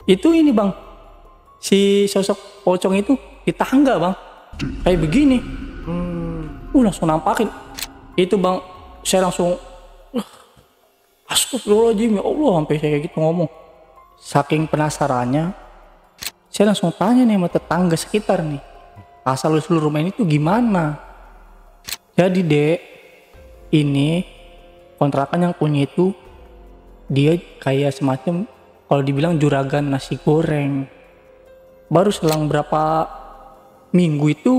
Itu ini bang, si sosok pocong itu di tangga bang, kayak begini. Langsung nampakin. Itu bang, saya langsung astagfirullahaladzim, ya Allah, sampai saya kayak gitu ngomong. Saking penasarannya, saya langsung tanya nih sama tetangga sekitar nih, asal usul rumah ini tuh gimana. Jadi dek, ini kontrakan yang punya itu dia kayak semacam, kalau dibilang juragan nasi goreng. Baru selang berapa minggu itu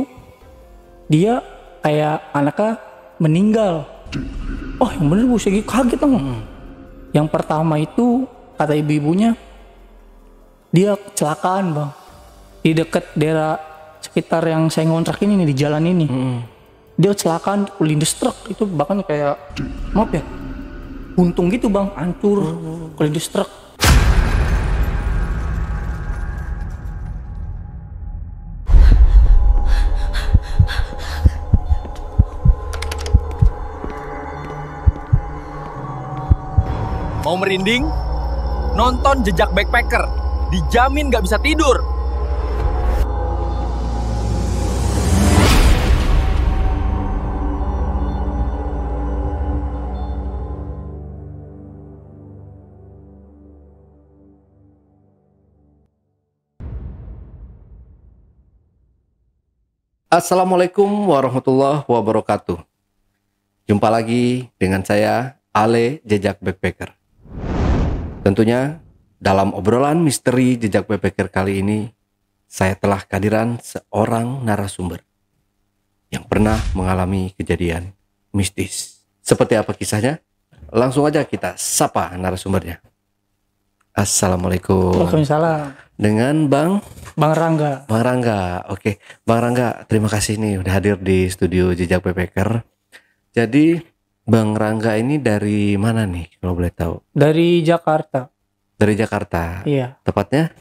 dia kayak anaknya meninggal. Oh yang bener bu, saya kaget dong. Yang pertama itu kata ibu-ibunya dia kecelakaan bang, di dekat daerah sekitar yang saya ngontrak ini nih, di jalan ini. Dia kecelakaan kelindes truk, itu bahkan kayak maaf ya, untung gitu bang, hancur kelindes truk. Mau merinding? Nonton Jejak Backpacker. Dijamin gak bisa tidur. Assalamualaikum warahmatullahi wabarakatuh. Jumpa lagi dengan saya, Ale Jejak Backpacker. Tentunya dalam obrolan misteri Jejak Backpacker kali ini, saya telah kehadiran seorang narasumber yang pernah mengalami kejadian mistis. Seperti apa kisahnya? Langsung aja kita sapa narasumbernya. Assalamualaikum. Waalaikumsalam. Dengan Bang Rangga. Bang Rangga, oke. Bang Rangga, terima kasih nih udah hadir di studio Jejak Backpacker. Jadi Bang Rangga ini dari mana nih kalau boleh tahu? Dari Jakarta. Dari Jakarta. Iya. Tepatnya?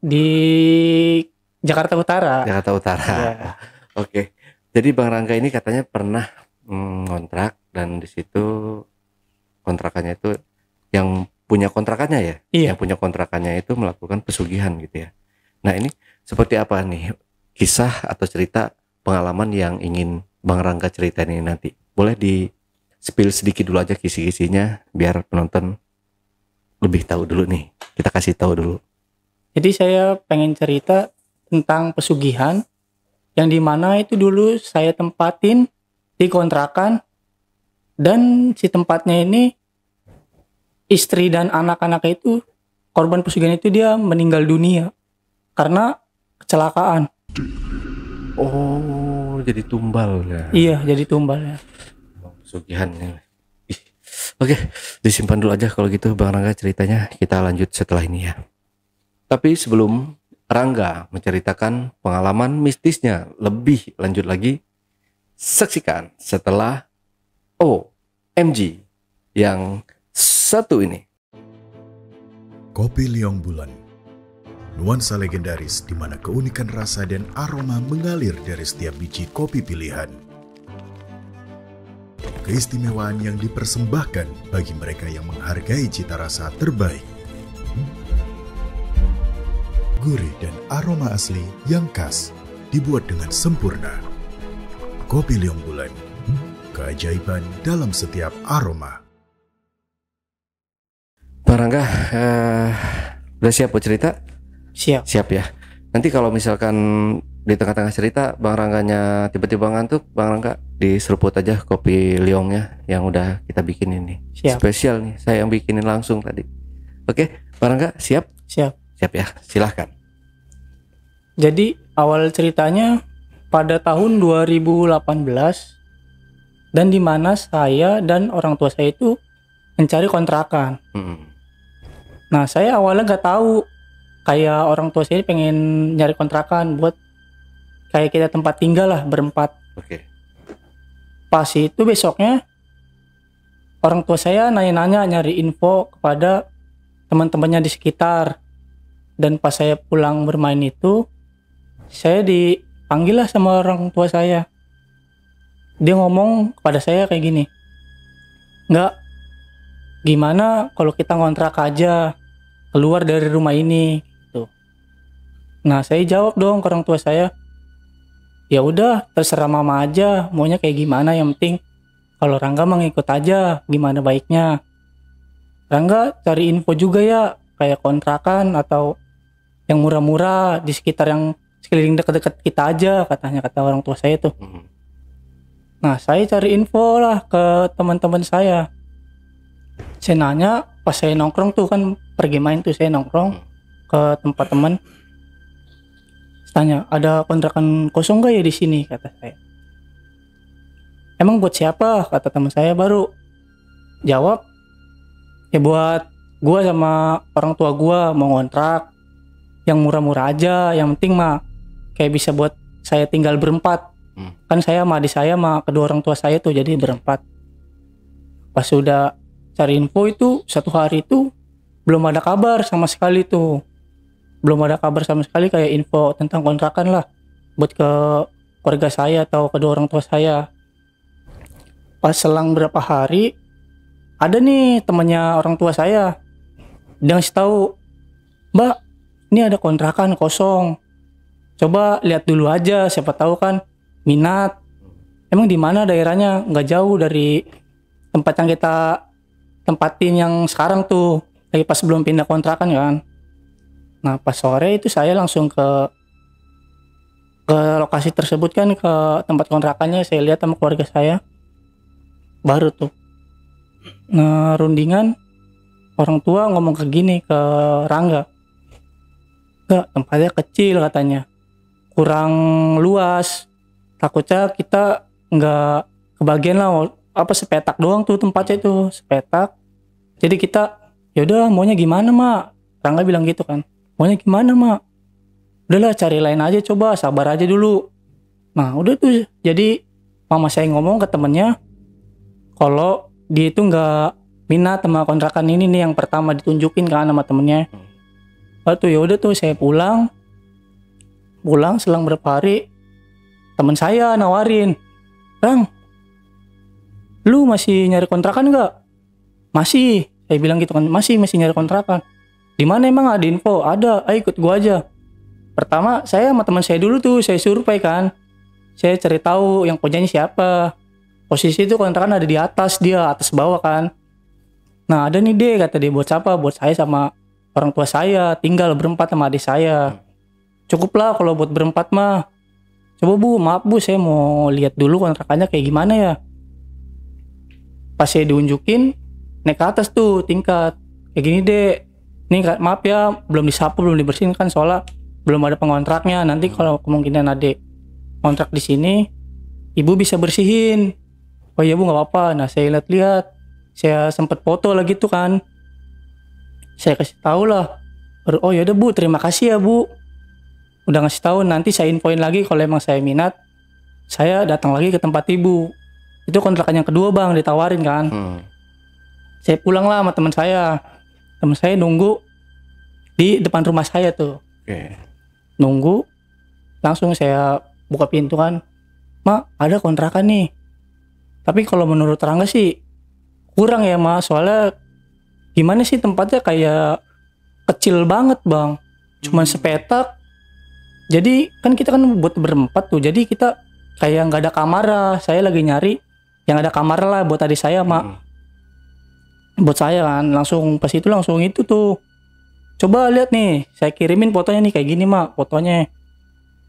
Di Jakarta Utara. Jakarta Utara. Iya. Oke. Jadi Bang Rangga ini katanya pernah ngontrak dan di situ kontrakannya itu yang punya kontrakannya ya? Iya. Yang punya kontrakannya itu melakukan pesugihan gitu ya. Nah ini seperti apa nih kisah atau cerita pengalaman yang ingin Bang Rangga ceritain ini nanti? Boleh di spill sedikit dulu aja kisi-kisinya biar penonton lebih tahu dulu nih. Kita kasih tahu dulu. Jadi saya pengen cerita tentang pesugihan yang dimana itu dulu saya tempatin di kontrakan, dan si tempatnya ini istri dan anak-anak itu, korban pesugihan itu dia meninggal dunia karena kecelakaan. Oh, jadi tumbal ya. Iya, jadi tumbal ya. Pesugihannya. Oke, disimpan dulu aja kalau gitu Bang Rangga ceritanya. Kita lanjut setelah ini ya. Tapi sebelum Rangga menceritakan pengalaman mistisnya lebih lanjut lagi, saksikan setelah OMG yang satu ini. Kopi Liong Bulan. Nuansa legendaris di mana keunikan rasa dan aroma mengalir dari setiap biji kopi pilihan. Keistimewaan yang dipersembahkan bagi mereka yang menghargai cita rasa terbaik. Gurih dan aroma asli yang khas dibuat dengan sempurna. Kopi Liong Bulan, keajaiban dalam setiap aroma. Bang Rangga, udah siap buat cerita? Siap. Siap ya. Nanti kalau misalkan di tengah-tengah cerita Bang Rangganya tiba-tiba ngantuk, Bang Rangga diseruput aja kopi liongnya yang udah kita bikin ini. Siap. Spesial nih, saya yang bikinin langsung tadi. Oke, Bang Rangga siap? Siap. Siap ya, silahkan. Jadi awal ceritanya pada tahun 2018, dan dimana saya dan orang tua saya itu mencari kontrakan. Nah saya awalnya nggak tahu kayak orang tua saya pengen nyari kontrakan buat kayak kita tempat tinggal lah berempat. Oke. Pas itu besoknya orang tua saya nanya-nanya nyari info kepada teman-temannya di sekitar. Dan pas saya pulang bermain itu, saya dipanggil lah sama orang tua saya. Dia ngomong kepada saya kayak gini, "Nggak, gimana kalau kita ngontrak aja, keluar dari rumah ini. Nah saya jawab dong ke orang tua saya, ya udah terserah mama aja maunya kayak gimana, yang penting kalau Rangga mah ngikut aja gimana baiknya. Rangga cari info juga ya, kayak kontrakan atau yang murah-murah di sekitar yang sekeliling dekat-dekat kita aja, katanya, kata orang tua saya tuh. Nah saya cari info lah ke teman-teman saya. Saya nanya pas saya nongkrong tuh, kan pergi main tuh saya nongkrong ke tempat teman. Tanya, ada kontrakan kosong gak ya di sini, kata saya. Emang buat siapa, kata teman saya. Baru jawab, ya buat gua sama orang tua gua mau ngontrak yang murah-murah aja, yang penting mah kayak bisa buat saya tinggal berempat. Kan saya sama adik saya sama kedua orang tua saya tuh jadi berempat. Pas sudah cari info itu, satu hari itu belum ada kabar sama sekali tuh. Belum ada kabar sama sekali kayak info tentang kontrakan lah buat ke keluarga saya atau kedua orang tua saya. Pas selang berapa hari, ada nih temannya orang tua saya. Dia ngasih tahu, Mbak, ini ada kontrakan kosong. Coba lihat dulu aja, siapa tahu kan minat. Emang di mana daerahnya? Nggak jauh dari tempat yang kita tempatin yang sekarang tuh. Lagi pas belum pindah kontrakan kan. Nah pas sore itu saya langsung ke lokasi tersebut kan, ke tempat kontrakannya. Saya lihat sama keluarga saya. Baru tuh rundingan, orang tua ngomong ke gini ke Rangga, enggak, tempatnya kecil katanya, kurang luas, takutnya kita nggak kebagian lah, apa sepetak doang tuh tempatnya itu, sepetak. Jadi kita yaudah maunya gimana mak, Rangga bilang gitu kan, maunya gimana mak, udahlah cari lain aja, coba sabar aja dulu. Nah udah tuh, jadi mama saya ngomong ke temennya kalau dia itu nggak minat sama kontrakan ini nih yang pertama ditunjukin kan sama temennya. Waktu ya udah tuh saya pulang selang berapa hari, teman saya nawarin, Rang, lu masih nyari kontrakan nggak? Masih, saya bilang gitu kan, masih nyari kontrakan. Di mana emang ada info? Ada, ayo ikut gua aja. Pertama saya sama teman saya dulu tuh saya survei kan, saya cari tahu yang punyanya siapa. Posisi itu kontrakan ada di atas, dia atas bawah kan. Nah ada nih deh, kata dia, buat siapa? Buat saya sama orang tua saya, tinggal berempat sama adik saya. Cukup lah kalau buat berempat mah. Coba bu, maaf bu, saya mau lihat dulu kontrakannya kayak gimana ya. Pas saya diunjukin, naik ke atas tuh tingkat. Kayak gini deh, ini maaf ya, belum disapu, belum dibersihin kan, soalnya belum ada pengontraknya. Nanti kalau kemungkinan ada kontrak di sini, ibu bisa bersihin. Oh iya bu, nggak apa-apa. Nah saya lihat-lihat, saya sempet foto lagi tuh kan, saya kasih tahu lah. Oh ya udah bu, terima kasih ya bu, udah ngasih tahu. Nanti saya infoin lagi kalau emang saya minat, saya datang lagi ke tempat ibu. Itu kontrakan yang kedua bang, ditawarin kan. Saya pulang lah sama teman saya nunggu di depan rumah saya tuh. Nunggu, langsung saya buka pintu kan, Mak ada kontrakan nih, tapi kalau menurut Rangga sih kurang ya Mak, soalnya gimana sih tempatnya kayak kecil banget bang, cuman sepetak. Jadi kan kita kan buat berempat tuh, jadi kita kayak nggak ada kamar. Saya lagi nyari yang ada kamar lah buat adik saya Mak. Buat saya kan, langsung pas itu langsung itu tuh, coba lihat nih, saya kirimin fotonya nih kayak gini Mak, fotonya.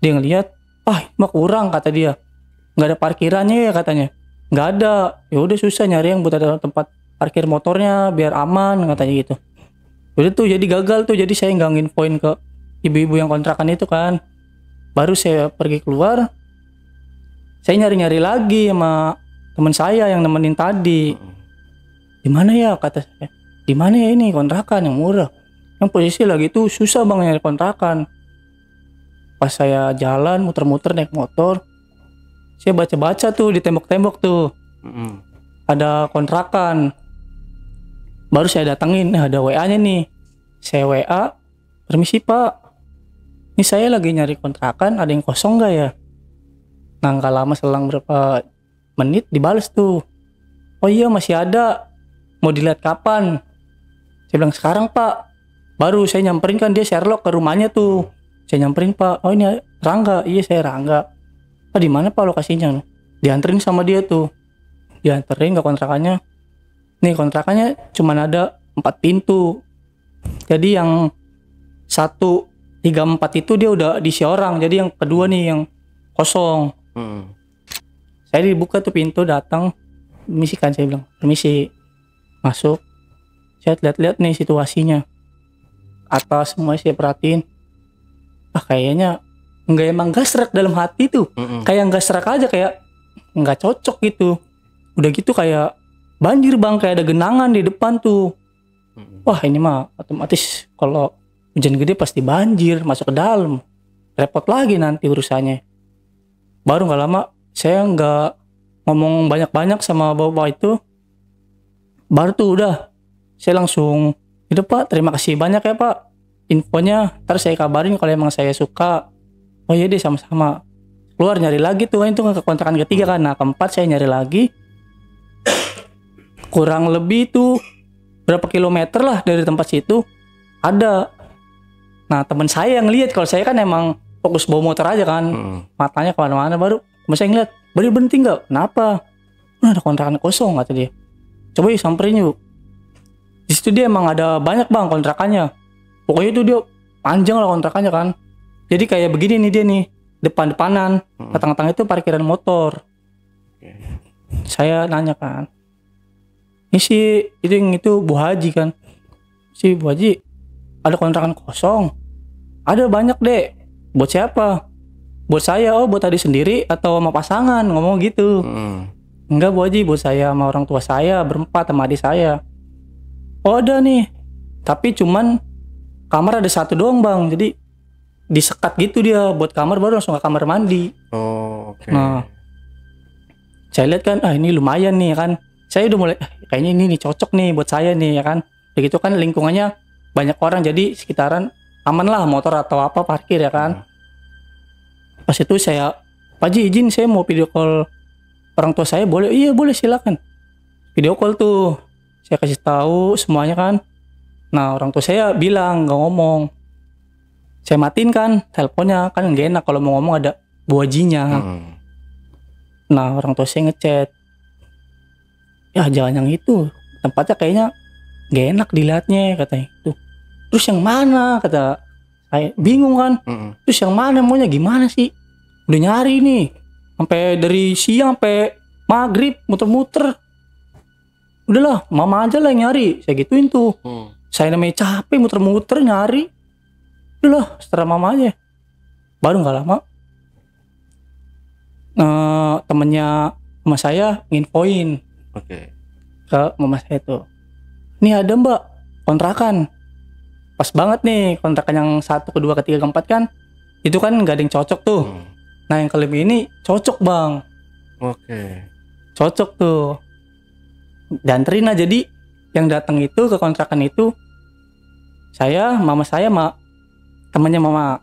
Dia ngeliat, ini mah kurang kata dia, nggak ada parkirannya ya katanya. Nggak ada, ya udah susah nyari yang buat ada tempat parkir motornya biar aman katanya gitu. Udah tuh jadi gagal tuh, jadi saya nggak nginfoin ke ibu-ibu yang kontrakan itu kan. Baru saya pergi keluar, saya nyari-nyari lagi sama teman saya yang nemenin tadi. Di mana ya kata saya, di mana ya ini kontrakan yang murah, yang posisi lagi tuh susah bang nyari kontrakan. Pas saya jalan muter-muter naik motor, saya baca-baca tuh di tembok-tembok tuh, ada kontrakan. Baru saya datengin, ada WA-nya nih. Saya WA, permisi pak, ini saya lagi nyari kontrakan, ada yang kosong gak ya? Nah gak lama selang berapa menit dibales tuh, oh iya masih ada, mau dilihat kapan? Saya bilang sekarang pak. Baru saya nyamperin kan, dia Sherlock ke rumahnya tuh. Saya nyamperin, Pak. Oh ini Rangga. Iya saya Rangga. Pak di mana Pak lokasinya? Dianterin sama dia tuh. Dianterin ke kontrakannya. Nih kontrakannya cuman ada 4 pintu. Jadi yang 134 itu dia udah diisi orang. Jadi yang kedua nih yang kosong. Saya dibuka tuh pintu, datang. Permisi kan, saya bilang. Permisi. Masuk. Saya lihat-lihat nih situasinya. Atas semua saya perhatiin. Kayaknya emang gak serak dalam hati tuh. Kayak gak serak aja, kayak gak cocok gitu. Udah gitu kayak banjir bang, kayak ada genangan di depan tuh. Wah ini mah otomatis kalau hujan gede pasti banjir, masuk ke dalam. Repot lagi nanti urusannya. Baru gak lama saya gak ngomong banyak-banyak sama bapak itu. Baru tuh udah saya langsung, itu Pak terima kasih banyak ya Pak infonya, ntar saya kabarin kalau emang saya suka. Oh iya deh, sama-sama. Keluar nyari lagi tuh, itu ke kontrakan ketiga kan. Nah keempat saya nyari lagi. Kurang lebih tuh berapa kilometer lah dari tempat situ ada. Nah teman saya yang lihat, kalau saya kan emang fokus bawa motor aja kan, matanya kemana-mana. Baru teman saya ngeliat, berhenti nggak? Kenapa? Ada kontrakan kosong kata dia. Coba yuk samperin yuk. Di situ dia emang ada banyak bang kontrakannya. Pokoknya itu dia panjang lah kontrakannya kan. Jadi kayak begini nih dia nih, depan-depanan. Tengah-tengah itu parkiran motor. Saya nanya kan, ini sih itu Bu Haji kan. Si Bu Haji ada kontrakan kosong. Ada banyak deh. Buat siapa? Buat saya. Oh buat tadi sendiri atau sama pasangan? Ngomong gitu. Enggak Bu Haji, buat saya sama orang tua saya berempat sama adik saya. Oh ada nih, tapi cuman kamar ada 1 doang bang. Jadi disekat gitu dia, buat kamar baru langsung ke kamar mandi. Nah saya lihat kan, ini lumayan nih kan. Saya udah mulai kayaknya ini nih cocok nih buat saya nih ya kan. Begitu kan lingkungannya banyak orang, jadi sekitaran aman lah motor atau apa parkir ya kan. Pas itu saya, Pak Ji izin saya mau video call orang tua saya, boleh? Iya boleh silakan. Video call tuh saya kasih tahu semuanya kan. Nah orang tua saya bilang gak ngomong. Saya matiin kan teleponnya, kan gak enak kalau mau ngomong ada Bu Hajinya. Nah orang tua saya ngechat, ya jangan yang itu, tempatnya kayaknya gak enak dilihatnya katanya itu. Terus yang mana kata saya, bingung kan. Terus yang mana, maunya gimana sih? Udah nyari nih sampai dari siang sampai maghrib muter-muter. Udahlah mama aja lah yang nyari, saya gituin tuh. Saya namanya capek muter-muter nyari. Udahlah setelah mama aja. Baru gak lama temennya mama saya nginfoin ke mama saya tuh, ini ada mbak kontrakan, pas banget nih kontrakan yang 1, kedua, ketiga, keempat kan itu kan gak ada yang cocok tuh. Nah yang kelebih ini cocok bang. Cocok tuh, dianterin lah. Jadi yang datang itu ke kontrakan itu saya, mama saya sama temannya mama.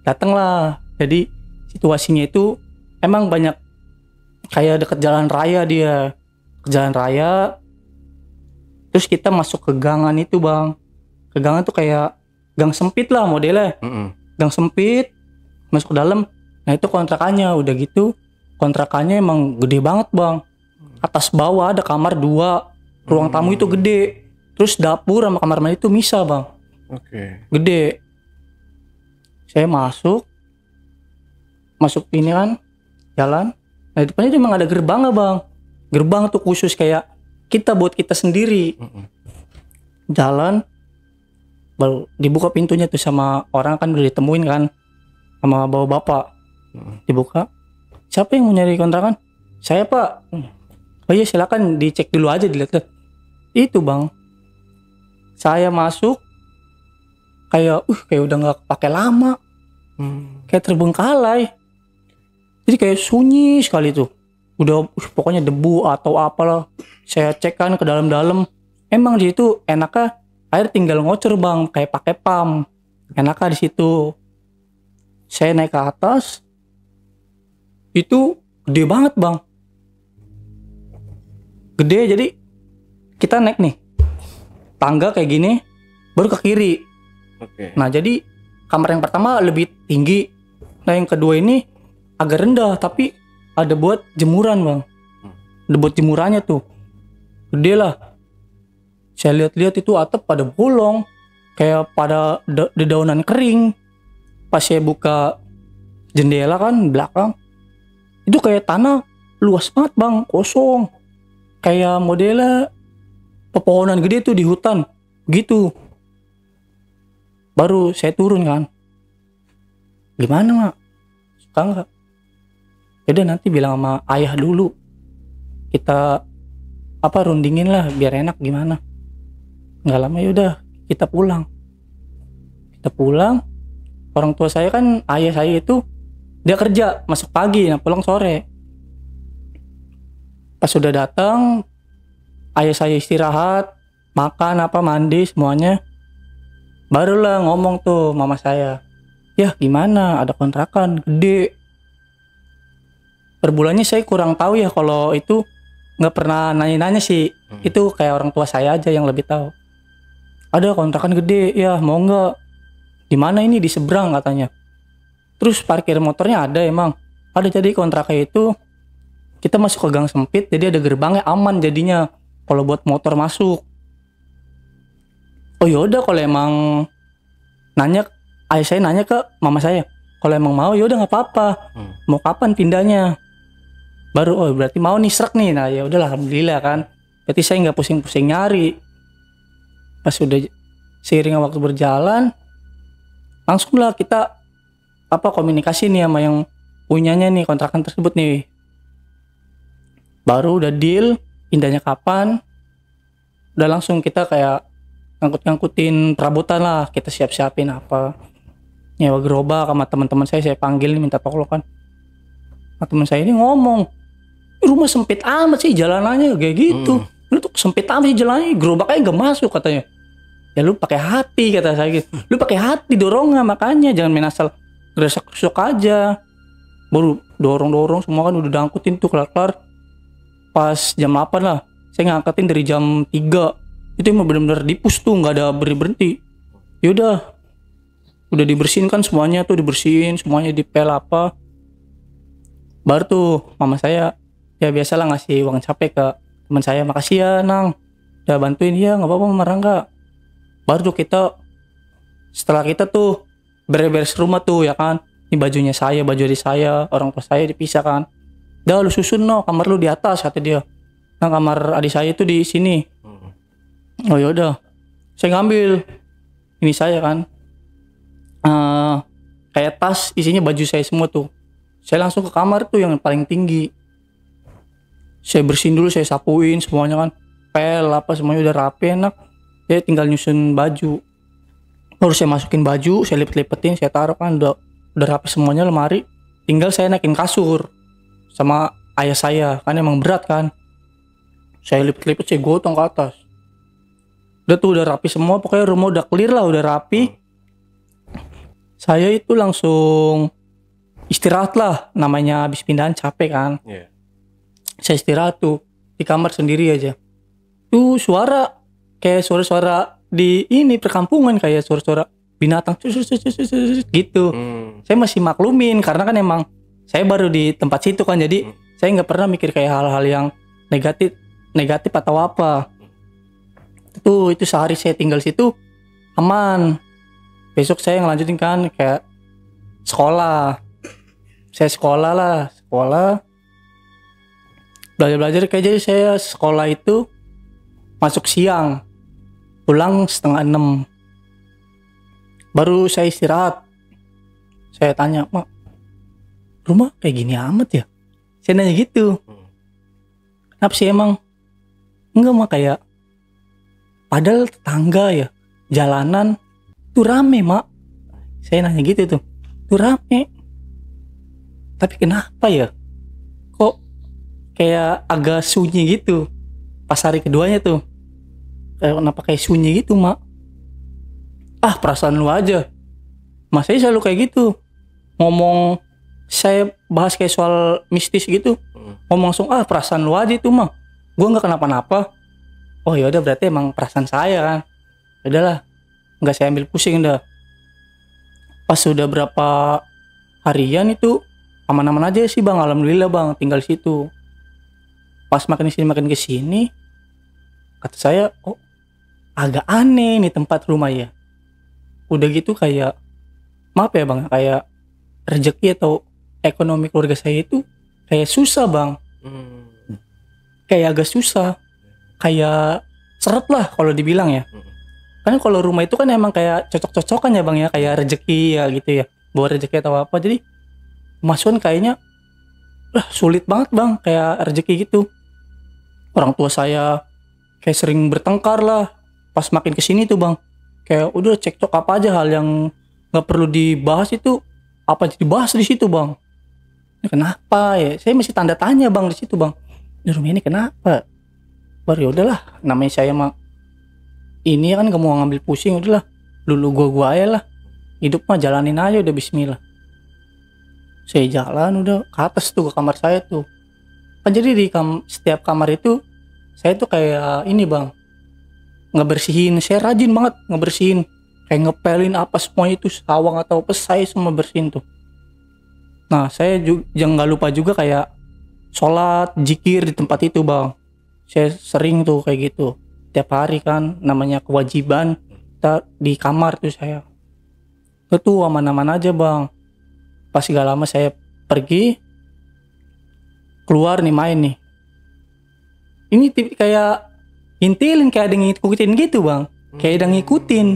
Datang lah. Jadi situasinya itu emang banyak kayak deket jalan raya dia. Ke jalan raya. Terus kita masuk ke gangan itu bang. Ke gangan tuh kayak gang sempit lah modelnya. Gang sempit. Masuk ke dalam. Nah itu kontrakannya. Udah gitu kontrakannya emang gede banget bang. Atas bawah ada kamar 2. Ruang tamu itu gede. Terus dapur sama kamar mandi itu misah bang. Gede. Saya masuk ini kan jalan. Nah di depannya emang ada gerbang bang. Gerbang tuh khusus kayak buat kita sendiri. Jalan, baru dibuka pintunya tuh sama orang kan, udah ditemuin kan sama bapak. Dibuka, siapa yang mau nyari kontrakan? Saya pak. Oh iya silakan dicek dulu aja, dilihat. Itu bang, saya masuk kayak udah nggak pakai lama. Kayak terbengkalai. Jadi kayak sunyi sekali tuh. Udah pokoknya debu atau apalah. Saya cek kan ke dalam-dalam. Emang di situ enaknya air tinggal ngocor bang, kayak pakai pam. Enaknya di situ. Saya naik ke atas. Itu gede banget bang. Gede, jadi kita naik nih tangga kayak gini, baru ke kiri. Nah jadi kamar yang pertama lebih tinggi. Nah yang kedua ini agak rendah tapi ada buat jemuran bang. Ada buat jemurannya tuh. Gede lah. Saya lihat-lihat itu atap pada bolong. Kayak pada dedaunan kering. Pas saya buka jendela kan belakang. Itu kayak tanah luas banget bang. Kosong. Kayak modelnya pepohonan gede tuh di hutan. Gitu. Baru saya turun kan. Gimana mak? Suka nggak? Yaudah nanti bilang sama ayah dulu. Kita rundingin lah biar enak gimana. Nggak lama yaudah kita pulang. Orang tua saya kan ayah saya itu dia kerja masuk pagi, nah pulang sore. Pas sudah datang, ayah saya istirahat, makan mandi semuanya. Barulah ngomong tuh mama saya. Ya gimana, ada kontrakan gede. Per bulannya saya kurang tahu ya kalau itu nggak pernah nanya-nanya sih. Itu kayak orang tua saya aja yang lebih tahu. Ada kontrakan gede, ya mau nggak? Di mana ini di seberang katanya. Terus parkir motornya ada emang. Ada jadi kontraknya itu kita masuk ke gang sempit jadi ada gerbangnya aman jadinya kalau buat motor masuk. Oh yaudah kalau emang ayah saya nanya ke mama saya. Kalau emang mau yaudah nggak apa-apa. Mau kapan pindahnya? Baru berarti mau nih srek nih. Nah ya udahlah alhamdulillah kan. Berarti saya nggak pusing-pusing nyari. Pas udah seiring waktu berjalan, langsunglah kita komunikasi nih sama yang punyanya nih kontrakan tersebut nih. Baru udah deal pindahnya kapan. Udah langsung kita kayak ngangkut-ngangkutin perabotan lah. Kita siap-siapin nyewa gerobak sama teman-teman saya panggil nih minta tolong kan. Nah, teman saya ini ngomong, rumah sempit amat sih jalanannya kayak gitu. Lu tuh sempit amat sih jalannya, gerobaknya gak masuk katanya. Ya lu pakai hati kata saya gitu. Lu pakai hati dorongnya makanya jangan main asal geresak-gerusuk aja. Baru dorong-dorong semua kan udah diangkutin tuh kelar-kelar. Pas jam 8 lah. Saya ngangkatin dari jam 3. Itu emang benar-benar dipus tuh, nggak ada berhenti. Yaudah. Udah dibersihin kan semuanya tuh dibersihin, semuanya dipel Baru tuh mama saya ya biasalah ngasih uang capek ke teman saya. Makasih ya Nang. Udah bantuin ya, nggak apa-apa Mama Rangga. Baru tuh setelah kita tuh beres-beres rumah tuh ya kan. Ini bajunya saya, baju adik saya, orang tua saya dipisah kan. Dah lu susun kamar lu di atas kata dia. Nah kamar adik saya itu di sini. Oh yaudah. Saya ngambil ini saya kan. Kayak tas isinya baju saya semua tuh. Saya langsung ke kamar tuh yang paling tinggi. Saya bersihin dulu, saya sapuin semuanya kan. Pel semuanya udah rapi enak. Saya tinggal nyusun baju. Baru saya masukin baju, saya lipet-lipetin, saya taruh kan udah rapi semuanya lemari. Tinggal saya naikin kasur sama ayah saya kan emang berat kan. Saya lipet-lipet, saya gotong ke atas. Udah tuh udah rapi semua, pokoknya rumah udah clear lah, udah rapi. Saya itu langsung istirahat lah, namanya habis pindahan capek kan. Saya istirahat tuh di kamar sendiri aja. Tuh suara kayak suara-suara di ini perkampungan, kayak suara-suara binatang gitu. Saya masih maklumin karena kan emang saya baru di tempat situ kan, jadi saya nggak pernah mikir kayak hal-hal yang negatif atau apa. Itu sehari saya tinggal situ aman. Besok saya ngelanjutin kan kayak sekolah. Saya sekolah. Belajar kayak jadi saya sekolah itu masuk siang. Pulang 5:30. Baru saya istirahat. Saya tanya, "Mak, rumah kayak gini amat ya?" Saya nanya gitu. Kenapa sih emang? Enggak Mak, kayak padahal tetangga ya, jalanan tuh rame Mak. Saya nanya gitu tuh. Tuh rame. Tapi kenapa ya? Kok kayak agak sunyi gitu. Pas hari keduanya tuh. Kenapa kayak sunyi gitu Mak? Perasaan lu aja. Mas saya selalu kayak gitu. Ngomong, saya bahas kayak soal mistis gitu. Ngomong langsung, perasaan lu aja itu Mak. Gue gak kenapa-napa. Oh yaudah berarti emang perasaan saya kan. Udahlah, gak saya ambil pusing dah. Pas sudah berapa harian itu aman-aman aja sih bang, alhamdulillah bang, tinggal di situ. Pas makin ke sini kata saya, kok agak aneh nih tempat rumah ya. Udah gitu kayak, maaf ya bang, kayak rezeki atau ekonomi keluarga saya itu kayak susah bang. Kayak agak susah, kayak seret lah kalau dibilang ya. Kan kalau rumah itu kan emang kayak cocok-cocokan ya bang ya, kayak rezeki ya gitu ya, bawa rezeki atau apa. Jadi pemasukan kayaknya sulit banget bang, kayak rezeki gitu. Orang tua saya kayak sering bertengkar lah pas makin kesini tuh bang. Kayak udah cekcok apa aja, hal yang nggak perlu dibahas itu apa jadi bahas di situ bang. Ini kenapa ya? Saya masih tanda tanya bang di situ bang. Di rumah ini kenapa? Baru ya udahlah, namanya saya mah ini kan gak mau ngambil pusing, udahlah dulu gua aja lah. Hidup mah jalanin aja udah, bismillah. Saya jalan udah ke atas tuh, ke kamar saya tuh. Kan jadi di setiap kamar itu saya tuh kayak ini bang, ngebersihin. Saya rajin banget ngebersihin, kayak ngepelin apa semuanya itu, sawang atau pesai semua bersihin tuh. Nah saya juga jangan nggak lupa juga kayak sholat zikir di tempat itu bang. Saya sering tuh kayak gitu tiap hari, kan namanya kewajiban kita di kamar tuh saya. Itu aman-aman aja bang. Pas gak lama saya pergi keluar nih, main nih, ini kayak intilin, kayak ada yang ngikutin gitu bang, kayak ada yang ngikutin.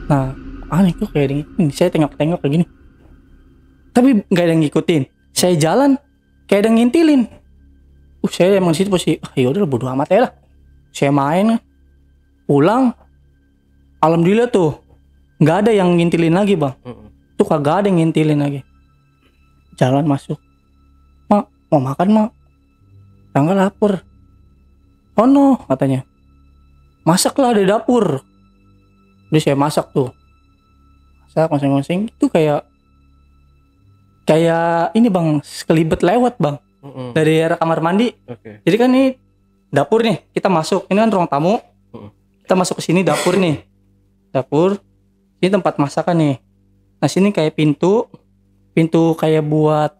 Nah aneh tuh, kayak ada yang ngikutin. Saya tengok-tengok kayak gini tapi nggak ada yang ngikutin. Saya jalan kayak ada yang ngintilin. Saya emang situ pasti yaudah bodo amat ya lah. Saya main pulang, alhamdulillah tuh nggak ada yang ngintilin lagi bang. Tuh kagak ada yang ngintilin lagi. Jalan masuk, mak mau makan mak, tanggal lapar. Oh no katanya, masaklah di dapur. Udah saya masak tuh, masak masing-masing. Itu kayak ini bang, sekelibet lewat bang, dari arah kamar mandi. Jadi kan ini dapur nih, kita masuk, ini kan ruang tamu, kita masuk ke sini dapur nih, dapur ini tempat masakan nih. Nah sini kayak pintu kayak buat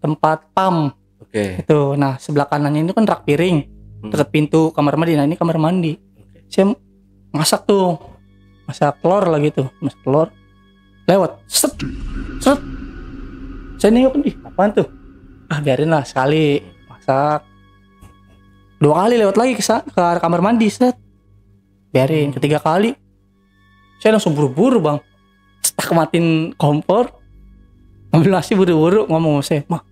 tempat pam. Itu. Nah sebelah kanannya itu kan rak piring, dekat pintu kamar mandi. Nah ini kamar mandi. Saya masak tuh, masak telur lagi tuh, masak telur lewat, set. Saya nengok nih, apaan tuh? Biarin lah, sekali masak, 2 kali lewat lagi ke arah kamar mandi, set. Biarin, ketiga kali saya langsung buru-buru bang, tak matiin kompor, ambil nasi buru-buru, ngomong sama saya, mak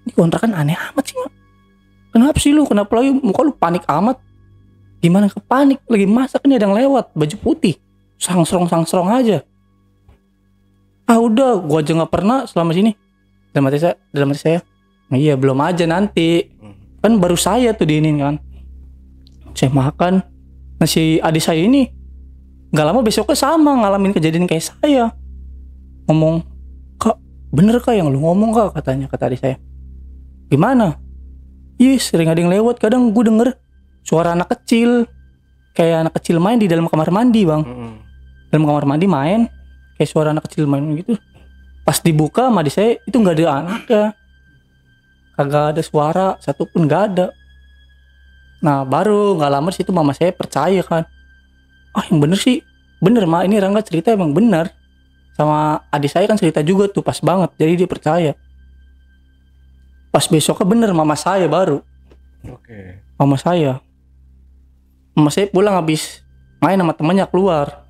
ini kontrakan aneh amat sih mak. Kenapa sih lu? Kenapa lagi muka lu panik amat? Gimana ke panik? Lagi masak, ini ada yang lewat baju putih, sangsrong aja. Udah, gua aja nggak pernah selama sini. Dalam hati saya, nah, iya belum aja nanti. Kan baru saya tuh diinin kan. Saya makan. Nah si adik saya ini nggak lama besoknya sama ngalamin kejadian kayak saya. Ngomong, kak bener kak yang lu ngomong kak, katanya, kata adik saya. Gimana? Iya sering ada yang lewat, kadang gue denger suara anak kecil, kayak anak kecil main di dalam kamar mandi bang. Dalam kamar mandi main, kayak suara anak kecil main gitu. Pas dibuka sama adik saya, itu nggak ada anaknya, kagak ada suara satupun, nggak ada. Nah baru nggak lama situ mama saya percaya kan. Yang bener sih, bener mak, ini Rangga cerita emang bener. Sama adik saya kan cerita juga tuh pas banget, jadi dia percaya. Pas besoknya bener mama saya baru. Mama saya pulang habis main sama temannya keluar.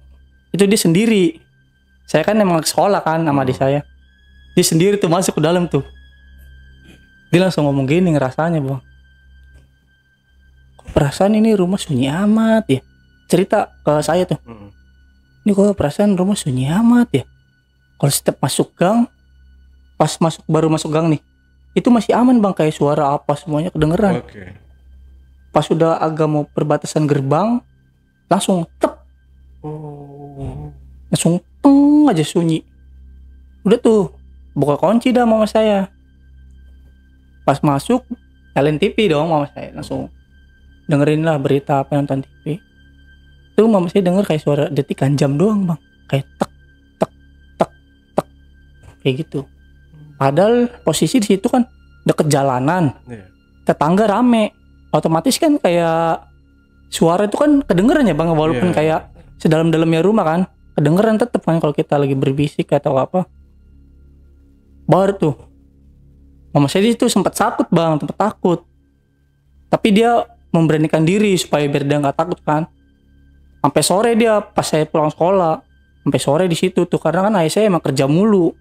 Itu dia sendiri. Saya kan emang ke sekolah kan sama adik saya. Dia sendiri tuh masuk ke dalam tuh. Dia langsung ngomong gini ngerasanya bang, kok perasaan ini rumah sunyi amat ya. Cerita ke saya tuh, ini kok perasaan rumah sunyi amat ya. Kalau setiap masuk gang, pas baru masuk gang nih, itu masih aman bang, kayak suara apa semuanya kedengeran. Pas udah agak mau perbatasan gerbang, langsung tep, langsung teng aja sunyi. Udah tuh buka kunci dah mama saya. Pas masuk nyalain TV dong mama saya, langsung dengerin lah berita apa, nonton TV. Tuh mama saya denger kayak suara detikan jam doang bang, kayak tek kayak gitu. Padahal posisi di situ kan deket jalanan, Iya. tetangga rame, otomatis kan kayak suara itu kan kedengeran ya bang, walaupun Iya. kayak sedalam-dalamnya rumah kan kedengeran tetep kan kalau kita lagi berbisik atau apa. Baru tuh mama saya itu sempat takut bang, sempat takut, tapi dia memberanikan diri supaya biar dia nggak takut kan. Sampai sore dia pas saya pulang sekolah, sampai sore di situ tuh karena kan ayah saya emang kerja mulu.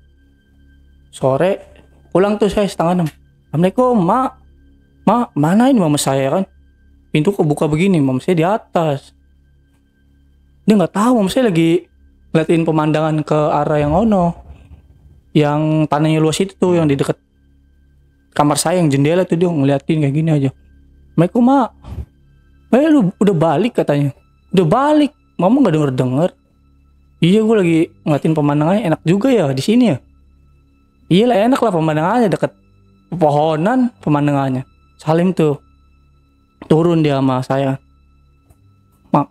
Sore pulang tuh saya 5:30. Assalamualaikum mak, mana ini mama saya kan? Pintu kebuka begini, mama saya di atas. Dia nggak tahu mama saya lagi ngeliatin pemandangan ke arah yang ono, yang tanahnya luas itu tuh, yang di dekat kamar saya yang jendela tuh, dia ngeliatin kayak gini aja. Assalamualaikum mak, lu udah balik katanya. Udah balik, mama nggak denger. Iya gue lagi ngeliatin pemandangannya enak juga ya di sini ya. Iya lah enak lah pemandangannya, deket pepohonan pemandangannya. Salim tuh turun dia sama saya. Mak,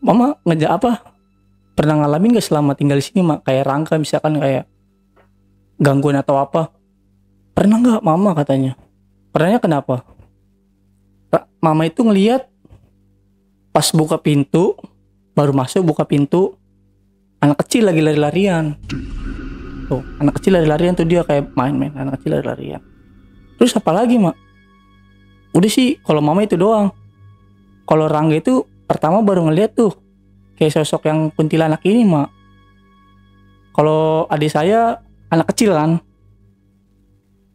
mama ngejak apa? Pernah ngalamin gak selama tinggal di sini mak? Kayak rangka misalkan kayak gangguan atau apa? Pernah nggak mama katanya? Pernahnya kenapa? Mama itu ngelihat pas buka pintu, baru masuk buka pintu, anak kecil lagi lari-larian. Tuh, anak kecil lari-larian tuh, dia kayak main-main, anak kecil lari-larian. Terus apa lagi mak? Udah sih, kalau mama itu doang. Kalau Rangga itu pertama baru ngeliat tuh kayak sosok yang kuntilanak ini mak. Kalau adik saya anak kecil kan,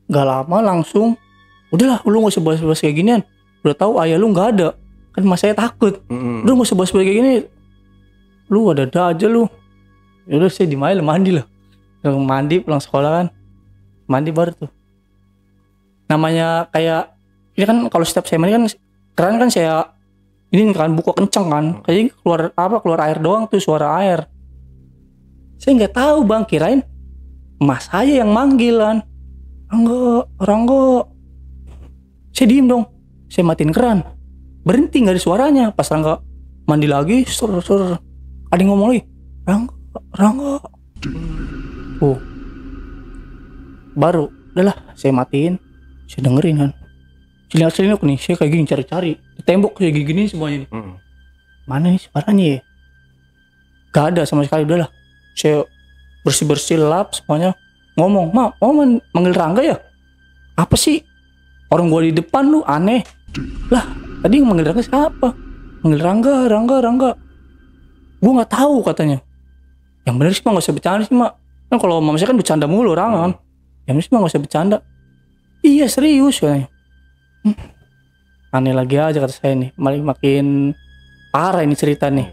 gak lama langsung, udahlah lu gak usah bahas-bahas kayak ginian. Udah tahu ayah lu gak ada, kan mas saya takut. Udah gak usah bahas-bahas kayak gini, lu ada-ada aja lu. Yaudah saya dimail mandi lah. Mandi pulang sekolah kan, mandi baru tuh. Namanya kayak ini kan kalau setiap saya mandi kan keran kan saya ini kan buka kenceng kan, kayak keluar air doang tuh, suara air. Saya nggak tahu bang, kirain mas saya yang manggilan. Rangga. Saya diem dong, saya matiin keran, berhenti nggak ada suaranya. Pas Rangga mandi lagi, sur, ada yang ngomong lagi, Rangga. Baru udahlah saya matiin, saya dengerin kan, selinuk nih, saya kayak gini cari-cari di tembok kayak gini semuanya nih. Mana nih suaranya ya? Gak ada sama sekali. Udahlah saya bersih lap semuanya, ngomong, mau manggil Rangga ya? Apa sih, orang gua di depan lu aneh lah. Tadi yang manggil Rangga siapa? Manggil Rangga. Gua nggak tahu katanya. Yang bener sih mah nggak usah bercanda sih mak, kan kalau mama saya kan bercanda mulu orang kan. Yang bener sih mah nggak usah bercanda. Iya serius katanya. Aneh lagi aja kata saya nih, makin parah ini cerita nih.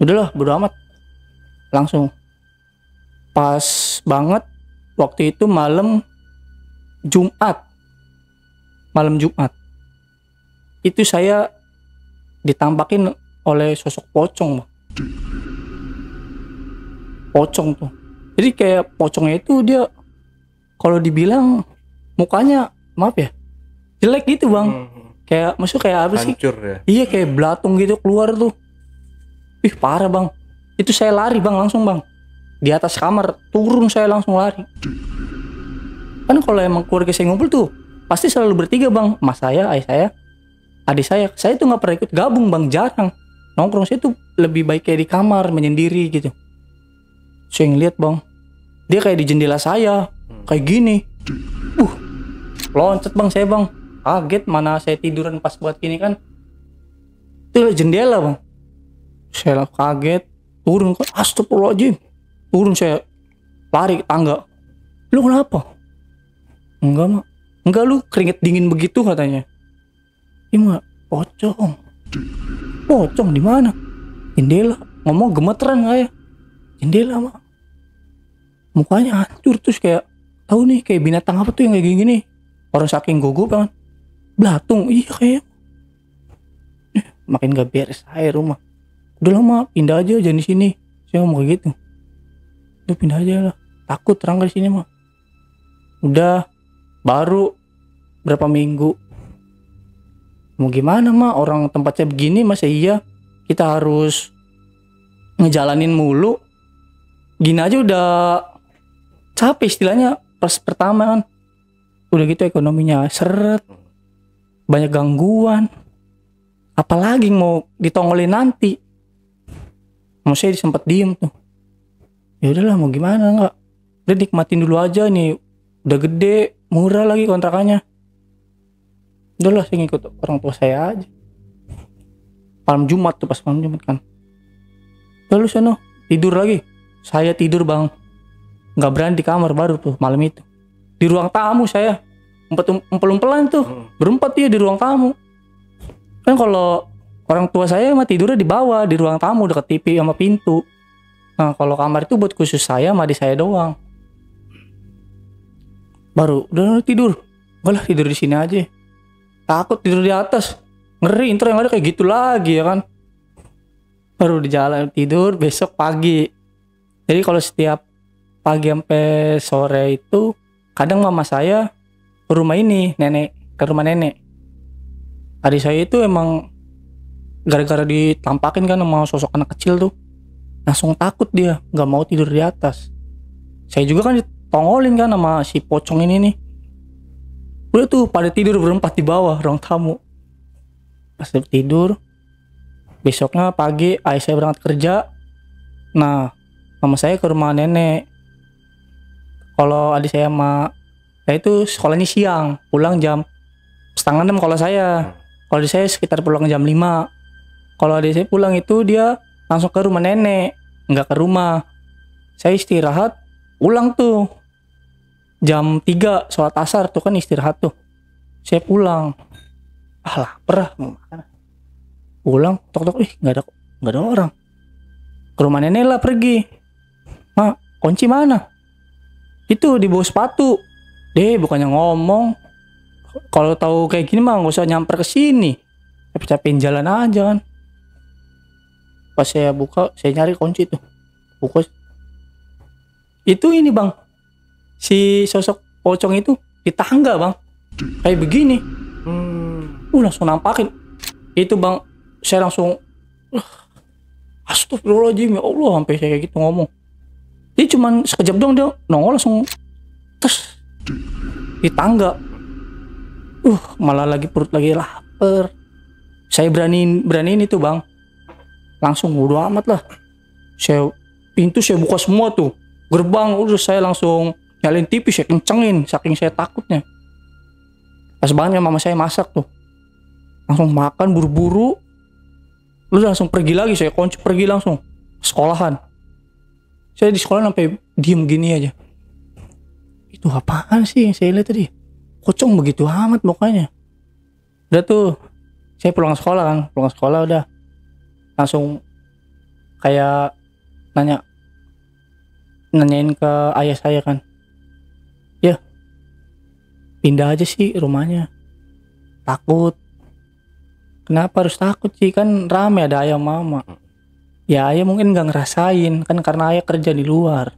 Udahlah bodo amat, langsung pas banget waktu itu malam Jumat itu saya ditampakin oleh sosok pocong bang. Pocong tuh, jadi kayak pocongnya itu dia kalau dibilang mukanya maaf ya jelek gitu bang. Kayak maksud kayak apa sih? Hancur ya. Iya kayak belatung gitu keluar tuh. Ih parah bang. Itu saya lari bang, langsung bang. Di atas kamar turun saya langsung lari. Kan kalau emang keluarga saya ngumpul tuh pasti selalu bertiga bang. Mas saya, ayah saya, adik saya. Saya tuh gak pernah ikut gabung bang, jarang. Nongkrong saya tuh lebih baik kayak di kamar menyendiri gitu. Saya ngeliat bang, dia kayak di jendela saya, kayak gini. Loncat bang saya bang. Kaget, mana saya tiduran pas buat gini kan. Itu jendela bang. Saya kaget, turun kan, astagfirullahaladzim. Turun saya, lari ke tangga. Lu kenapa? Enggak mak. Enggak, lu keringet dingin begitu katanya. Iya mak, pocong. Pocong di mana? Jendela. Ngomong gemeteran kayak. Jendela mak. Mukanya hancur terus kayak, tahu nih kayak binatang apa tuh yang kayak gini. Orang saking gugup kan. Belatung, iya kayak. Makin gak beres air rumah. Udah lama pindah aja jangan di sini. Saya ngomong kayak gitu. Udah pindah aja lah. Takut Rangga di sini mah. Udah baru berapa minggu. Mau gimana mah, orang tempatnya begini masa iya kita harus ngejalanin mulu. Gini aja udah capek istilahnya pas pertama kan. Udah gitu ekonominya seret, banyak gangguan, apalagi mau ditongolin nanti. Mau saya sempat diem tuh. Ya udahlah mau gimana, nggak, udah nikmatin dulu aja nih, udah gede, murah lagi kontrakannya. Udahlah saya ngikut orang tua saya aja. Malam Jumat tuh, pas malam Jumat kan, lalu sono tidur lagi. Saya tidur bang, nggak berani di kamar baru tuh malam itu. Di ruang tamu saya umpel-umpelan tuh, berempat dia di ruang tamu. Kan kalau orang tua saya mah tidurnya di bawah di ruang tamu dekat TV sama pintu. Nah kalau kamar itu buat khusus saya sama adik saya doang. Baru udah tidur, lah tidur di sini aja. Takut tidur di atas, ngeri ntar yang ada kayak gitu lagi ya kan. Baru di jalan tidur, besok pagi. Jadi kalau setiap pagi sampai sore itu kadang mama saya ke rumah ini, ke rumah nenek. Adik saya itu emang gara-gara ditampakin kan sama sosok anak kecil tuh, langsung takut dia, nggak mau tidur di atas. Saya juga kan ditongolin kan sama si pocong ini nih. Udah tuh pada tidur berempat di bawah ruang tamu. Pas tidur, besoknya pagi ayah saya berangkat kerja. Nah mama saya ke rumah nenek. Kalau adik saya sama saya itu sekolahnya siang, pulang jam 5:30 kalau saya. Kalau adik saya sekitar pulang jam 5. Kalau adik saya pulang itu dia langsung ke rumah nenek, nggak ke rumah. Saya istirahat, pulang tuh jam 3 sholat asar tuh kan istirahat tuh. Saya pulang, lapar mau makan. Pulang, tok-tok, nggak ada orang. Ke rumah nenek lah pergi. Mak, kunci mana? Itu di bawah sepatu. Bukannya ngomong. Kalau tahu kayak gini mah nggak usah nyamper ke sini. Capek-capekin jalan aja kan. Pas saya buka, saya nyari kunci tuh. Buka. Itu ini bang, si sosok pocong itu di tangga bang. Kayak begini. Langsung nampakin. Itu bang, saya langsung astagfirullahaladzim ya Allah, sampai saya kayak gitu ngomong. Dia cuman sekejap doang dia nongol langsung terus di tangga. Malah lagi perut lagi lapar. Saya beraniin itu bang. Langsung udah amat lah. Pintu saya buka semua tuh. Gerbang udah saya langsung nyalain TV, saya kencengin saking saya takutnya. Pas banget mama saya masak tuh. Langsung makan buru-buru. Lalu langsung pergi lagi, saya kunci pergi langsung sekolahan. Saya di sekolah sampai diem gini aja. Itu apaan sih yang saya lihat tadi? Pocong begitu amat mukanya. Udah tuh, saya pulang sekolah kan. Pulang sekolah udah langsung kayak nanyain ke ayah saya kan. Ya, pindah aja sih rumahnya. Takut. Kenapa harus takut sih? Kan rame ada ayah mama. Ya ayah mungkin gak ngerasain kan karena ayah kerja di luar.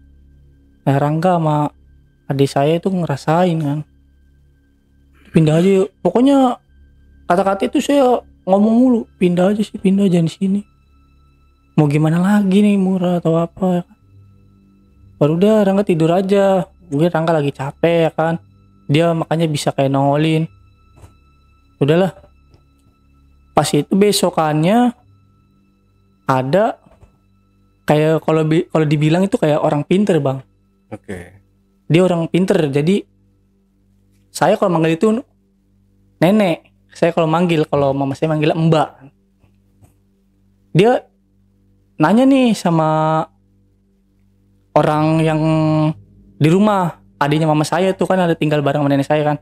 Nah Rangga sama adik saya itu ngerasain kan. Pindah aja yuk. Pokoknya kata-kata itu saya ngomong mulu, pindah aja sih, pindah aja di sini. Mau gimana lagi nih, murah atau apa ya kan. Baru udah Rangga tidur aja. Mungkin Rangga lagi capek ya kan. Dia makanya bisa kayak nongolin. Udahlah. Pas itu besokannya ada kayak kalau dibilang itu kayak orang pinter bang. Oke. Dia orang pinter, jadi saya kalau manggil itu nenek, saya kalau mama saya manggil mbak. Dia nanya nih sama orang yang di rumah, adiknya mama saya tuh kan ada tinggal bareng sama nenek saya kan.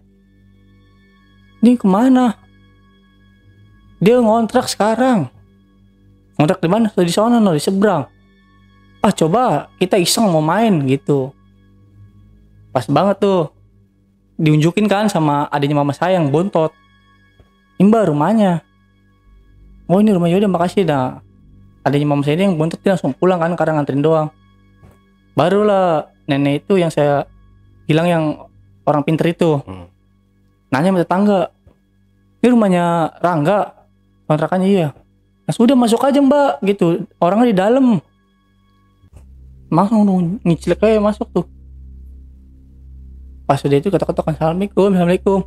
Ini kemana? Dia ngontrak sekarang. Ngontrak di mana? Di sana, di seberang. Coba kita iseng mau main gitu. Pas banget tuh. Diunjukin kan sama adiknya mama saya yang bontot. Ini mbak rumahnya. Oh ini rumahnya, udah makasih dah. Adiknya mama saya yang bontot dia langsung pulang kan karena nganterin doang. Barulah nenek itu yang saya bilang yang orang pinter itu. Nanya sama tetangga. Ini rumahnya Rangga. Kontrakannya iya. Nah sudah masuk aja mbak gitu. Orangnya di dalam. Langsung ngicilek kayak masuk tuh. Pas dia itu ketok-ketok, Assalamualaikum.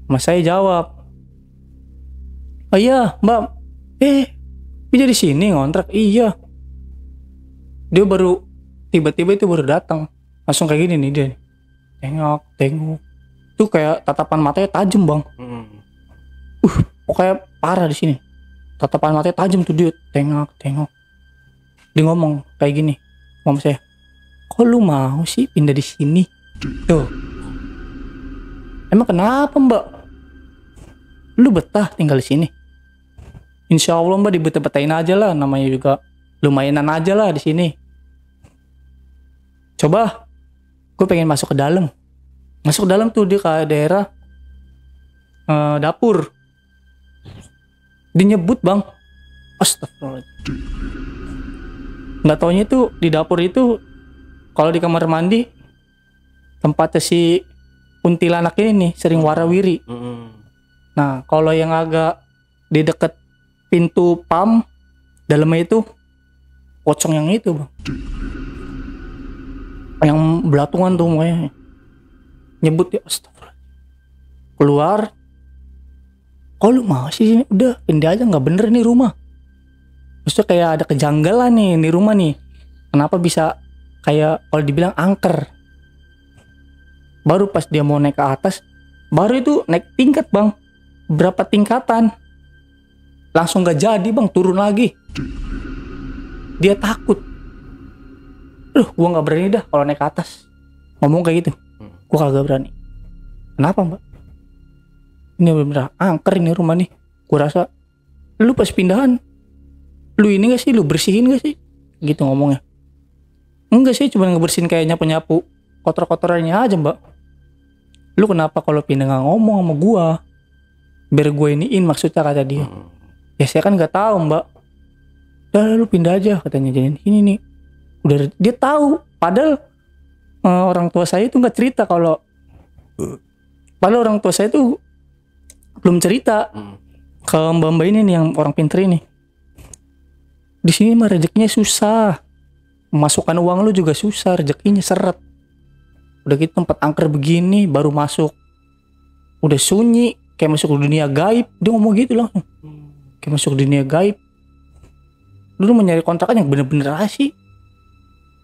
Mas saya jawab, oh iya mbak, dia di sini ngontrak. Iya. Dia baru tiba-tiba itu baru datang, langsung kayak gini nih dia, tengok. Tuh kayak tatapan matanya tajam bang. Pokoknya parah di sini. Tatapan matanya tajam tuh dia, tengok. Dia ngomong kayak gini, ngomong saya, kok lu mau sih pindah di sini? Tuh. Emang kenapa mbak? Lu betah tinggal di sini? Insya Allah mbak dibetah-betahin aja lah, namanya juga lumayanan aja lah di sini. Coba, gue pengen masuk ke dalam. Masuk ke dalam tuh dia ke daerah dapur. Dia nyebut bang, astagfirullahaladzim. Nggak taunya tuh di dapur itu, kalau di kamar mandi tempatnya si kuntilanak ini nih sering warawiri. Nah kalau yang agak di deket pintu pam dalamnya itu pocong yang itu bang, yang belatungan tuh mukanya, nyebut ya astagfirullah. Keluar, kok lu mau sih, udah pindah aja, nggak bener nih rumah. Maksudnya kayak ada kejanggalan nih di rumah nih, kenapa bisa kayak kalau dibilang angker. Baru pas dia mau naik ke atas, baru itu naik tingkat bang, berapa tingkatan, langsung gak jadi bang, turun lagi. Dia takut. Gua gak berani dah kalau naik ke atas. Ngomong kayak gitu, gua kagak berani. Kenapa mbak? Ini bener-bener angker ini rumah nih. Gua rasa lu pas pindahan, lu ini gak sih, lu bersihin gak sih? Gitu ngomongnya. Enggak sih, cuma ngebersihin kayak nyapu-nyapu kotor-kotorannya aja mbak. Lu kenapa kalau pindah gak ngomong sama gua, biar gue iniin maksudnya, kata dia. Ya saya kan gak tahu mbak. Udah lu pindah aja katanya, jadi ini nih. Udah dia tahu, padahal orang tua saya itu gak cerita kalau, padahal orang tua saya itu belum cerita ke mbak-mbak ini nih yang orang pinter ini. Di sini mah rezekinya susah, masukkan uang lu juga susah, rezekinya seret. Udah gitu tempat angker begini baru masuk, udah sunyi kayak masuk ke dunia gaib. Dia ngomong gitu langsung, kayak masuk ke dunia gaib. Lu mau nyari kontrakan yang bener-bener asik,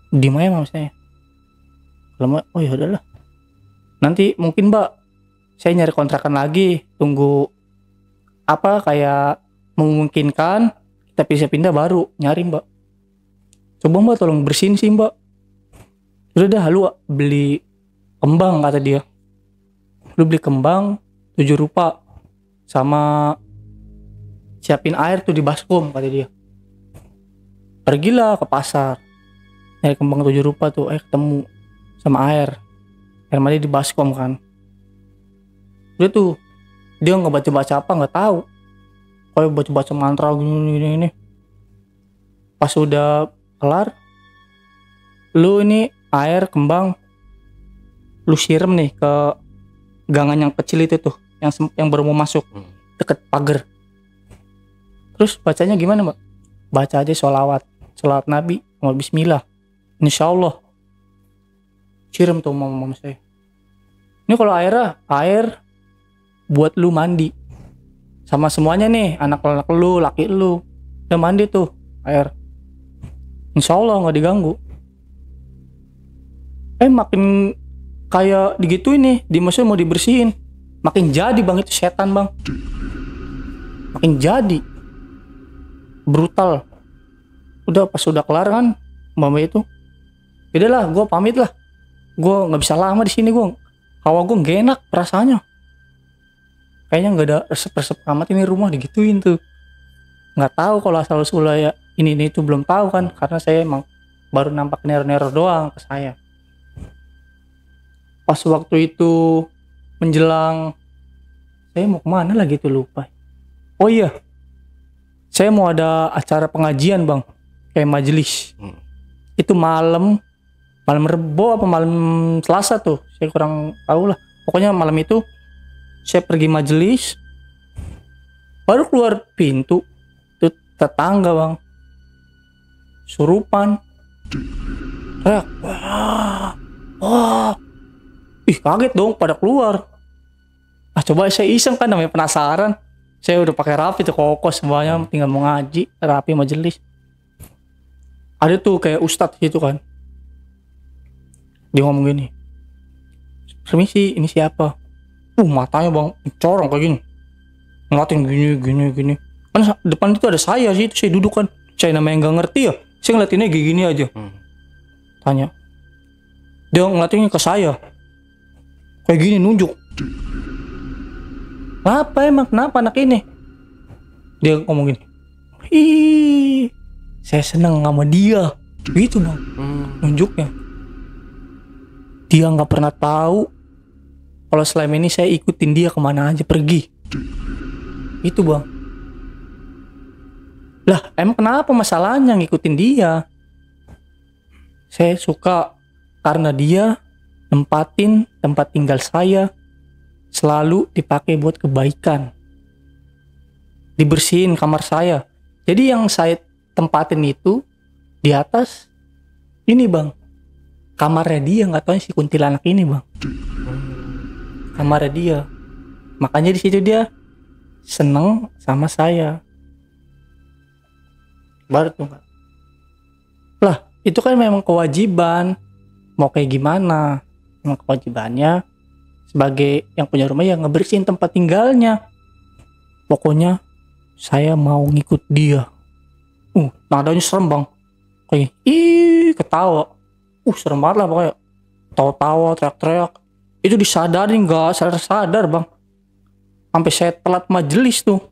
di mana maksudnya? Lama, oh ya udahlah. Nanti mungkin mbak, saya nyari kontrakan lagi, tunggu apa kayak memungkinkan kita bisa pindah baru nyari mbak. Coba mbak tolong bersihin sih mbak. Udah dah, lu beli kembang kata dia. Lu beli kembang 7 rupa sama siapin air tuh di baskom kata dia. Pergilah ke pasar nyari kembang 7 rupa tuh, ketemu sama air mandi di baskom kan. Udah tuh dia nggak baca-baca apa, nggak tahu, kayak baca-baca mantra gini. Pas udah kelar, lu ini air kembang lu siram nih ke gangan yang kecil itu tuh, yang baru mau masuk deket pagar. Terus bacanya gimana mbak? Baca aja sholawat Nabi sama bismillah, insya Allah. Siram tuh mama saya. Ini kalau air buat lu mandi sama semuanya nih, anak lu, laki lu, udah mandi tuh air, insya Allah nggak diganggu. Makin kayak digituin nih, maksudnya mau dibersihin, makin jadi bang itu setan bang, makin jadi brutal. Udah pas udah kelar kan mama itu, udahlah gue pamit lah, gue nggak bisa lama di sini, gue kawa gue gak enak perasaannya, kayaknya nggak ada resep amat ini rumah, digituin tuh. Nggak tahu kalau asal usulnya ya ini itu belum tahu kan, karena saya emang baru nampak neror doang ke saya. Pas waktu itu menjelang, saya mau kemana lagi tuh lupa. Oh iya, saya mau ada acara pengajian bang, kayak majelis. Itu malam Rebo apa malam Selasa tuh, saya kurang tahu lah. Pokoknya malam itu saya pergi majelis, baru keluar pintu tuh tetangga bang surupan teriak, wah Ih kaget dong pada keluar. Ah coba saya iseng kan, namanya penasaran. Saya udah pakai rapi tuh kokos semuanya, tinggal mau ngaji, rapi majelis. Ada tuh kayak ustadz gitu kan. Dia ngomong gini, permisi, ini siapa? Matanya bang, corong kayak gini. Ngeliatin gini. Kan depan itu ada saya sih, itu saya duduk kan. Saya namanya nggak ngerti ya, saya ngeliatinnya gini aja. Tanya. Dia ngeliatinnya ke saya. Kayak gini, nunjuk. Apa emang, kenapa anak ini? Dia ngomong gini. Ih, saya seneng sama dia. Gitu bang, nunjuknya. Dia nggak pernah tahu kalau selama ini saya ikutin dia kemana aja pergi. Itu bang. Lah emang kenapa masalahnya ngikutin dia? Saya suka karena dia nempatin tempat tinggal saya selalu dipakai buat kebaikan. Dibersihin kamar saya. Jadi yang saya tempatin itu di atas ini bang, kamarnya dia, nggak tahu si kuntilanak ini bang. Kamarnya dia. Makanya di situ dia seneng sama saya. Baru tuh nggak. Lah itu kan memang kewajiban. Mau kayak gimana? Memang kewajibannya sebagai yang punya rumah ya ngebersihin tempat tinggalnya. Pokoknya saya mau ngikut dia. Nadanya serem bang. Kayak ketawa. Serem banget lah pokoknya. Tawa-tawa, teriak-teriak. Itu disadarin gak sadar-sadar bang. Sampai saya telat majelis tuh.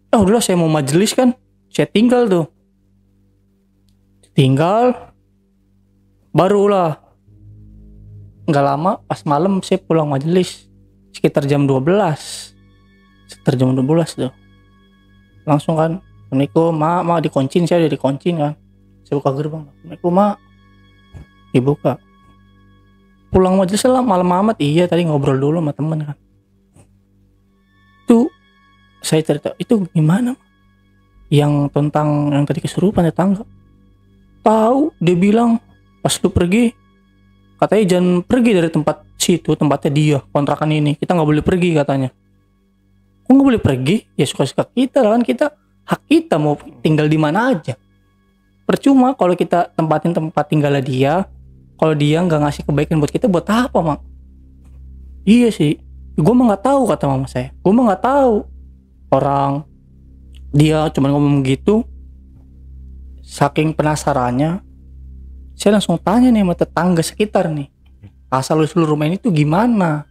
Udahlah saya mau majelis kan. Saya tinggal tuh. Tinggal. Barulah. Gak lama pas malam saya pulang majelis. Sekitar jam 12. Sekitar jam 12 tuh. Langsung kan. Assalamualaikum mak dikuncin, saya udah dikuncin kan. Saya buka gerbang. Assalamualaikum mak. Dibuka. Pulang majelis lah malam amat. Iya tadi ngobrol dulu sama temen kan. Itu saya cerita itu gimana? Yang tentang yang tadi kesurupan tetangga. Tahu dia bilang pas lu pergi katanya jangan pergi dari tempat situ, tempatnya dia, kontrakan ini. Kita nggak boleh pergi katanya. Kok nggak boleh pergi? Ya suka-suka kita lah kan, kita hak kita mau tinggal di mana aja. Percuma kalau kita tempatin tempat tinggalnya dia. Kalau dia nggak ngasih kebaikan buat kita, buat apa mak? Iya sih, gue mah nggak tahu kata mama saya. Gue mah nggak tahu. Orang dia cuma ngomong gitu. Saking penasarannya, saya langsung tanya nih sama tetangga sekitar nih, asal usul rumah ini tuh gimana?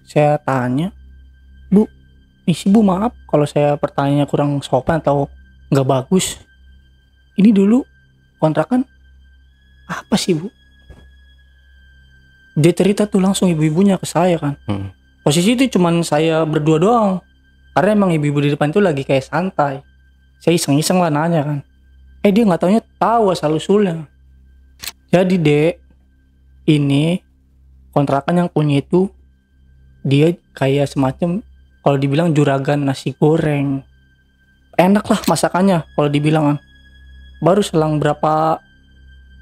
Saya tanya, Bu, misi Bu maaf kalau saya pertanyaannya kurang sopan atau nggak bagus. Ini dulu kontrakan apa sih Bu? Dia cerita tuh langsung ibu-ibunya ke saya kan. Posisi itu cuman saya berdua doang. Karena emang ibu-ibu di depan itu lagi kayak santai. Saya iseng-iseng lah nanya kan. Dia nggak taunya tahu asal usulnya. Jadi Dek, ini kontrakan yang punya itu dia kayak semacam kalau dibilang juragan nasi goreng. Enak lah masakannya kalau dibilang kan. Baru selang berapa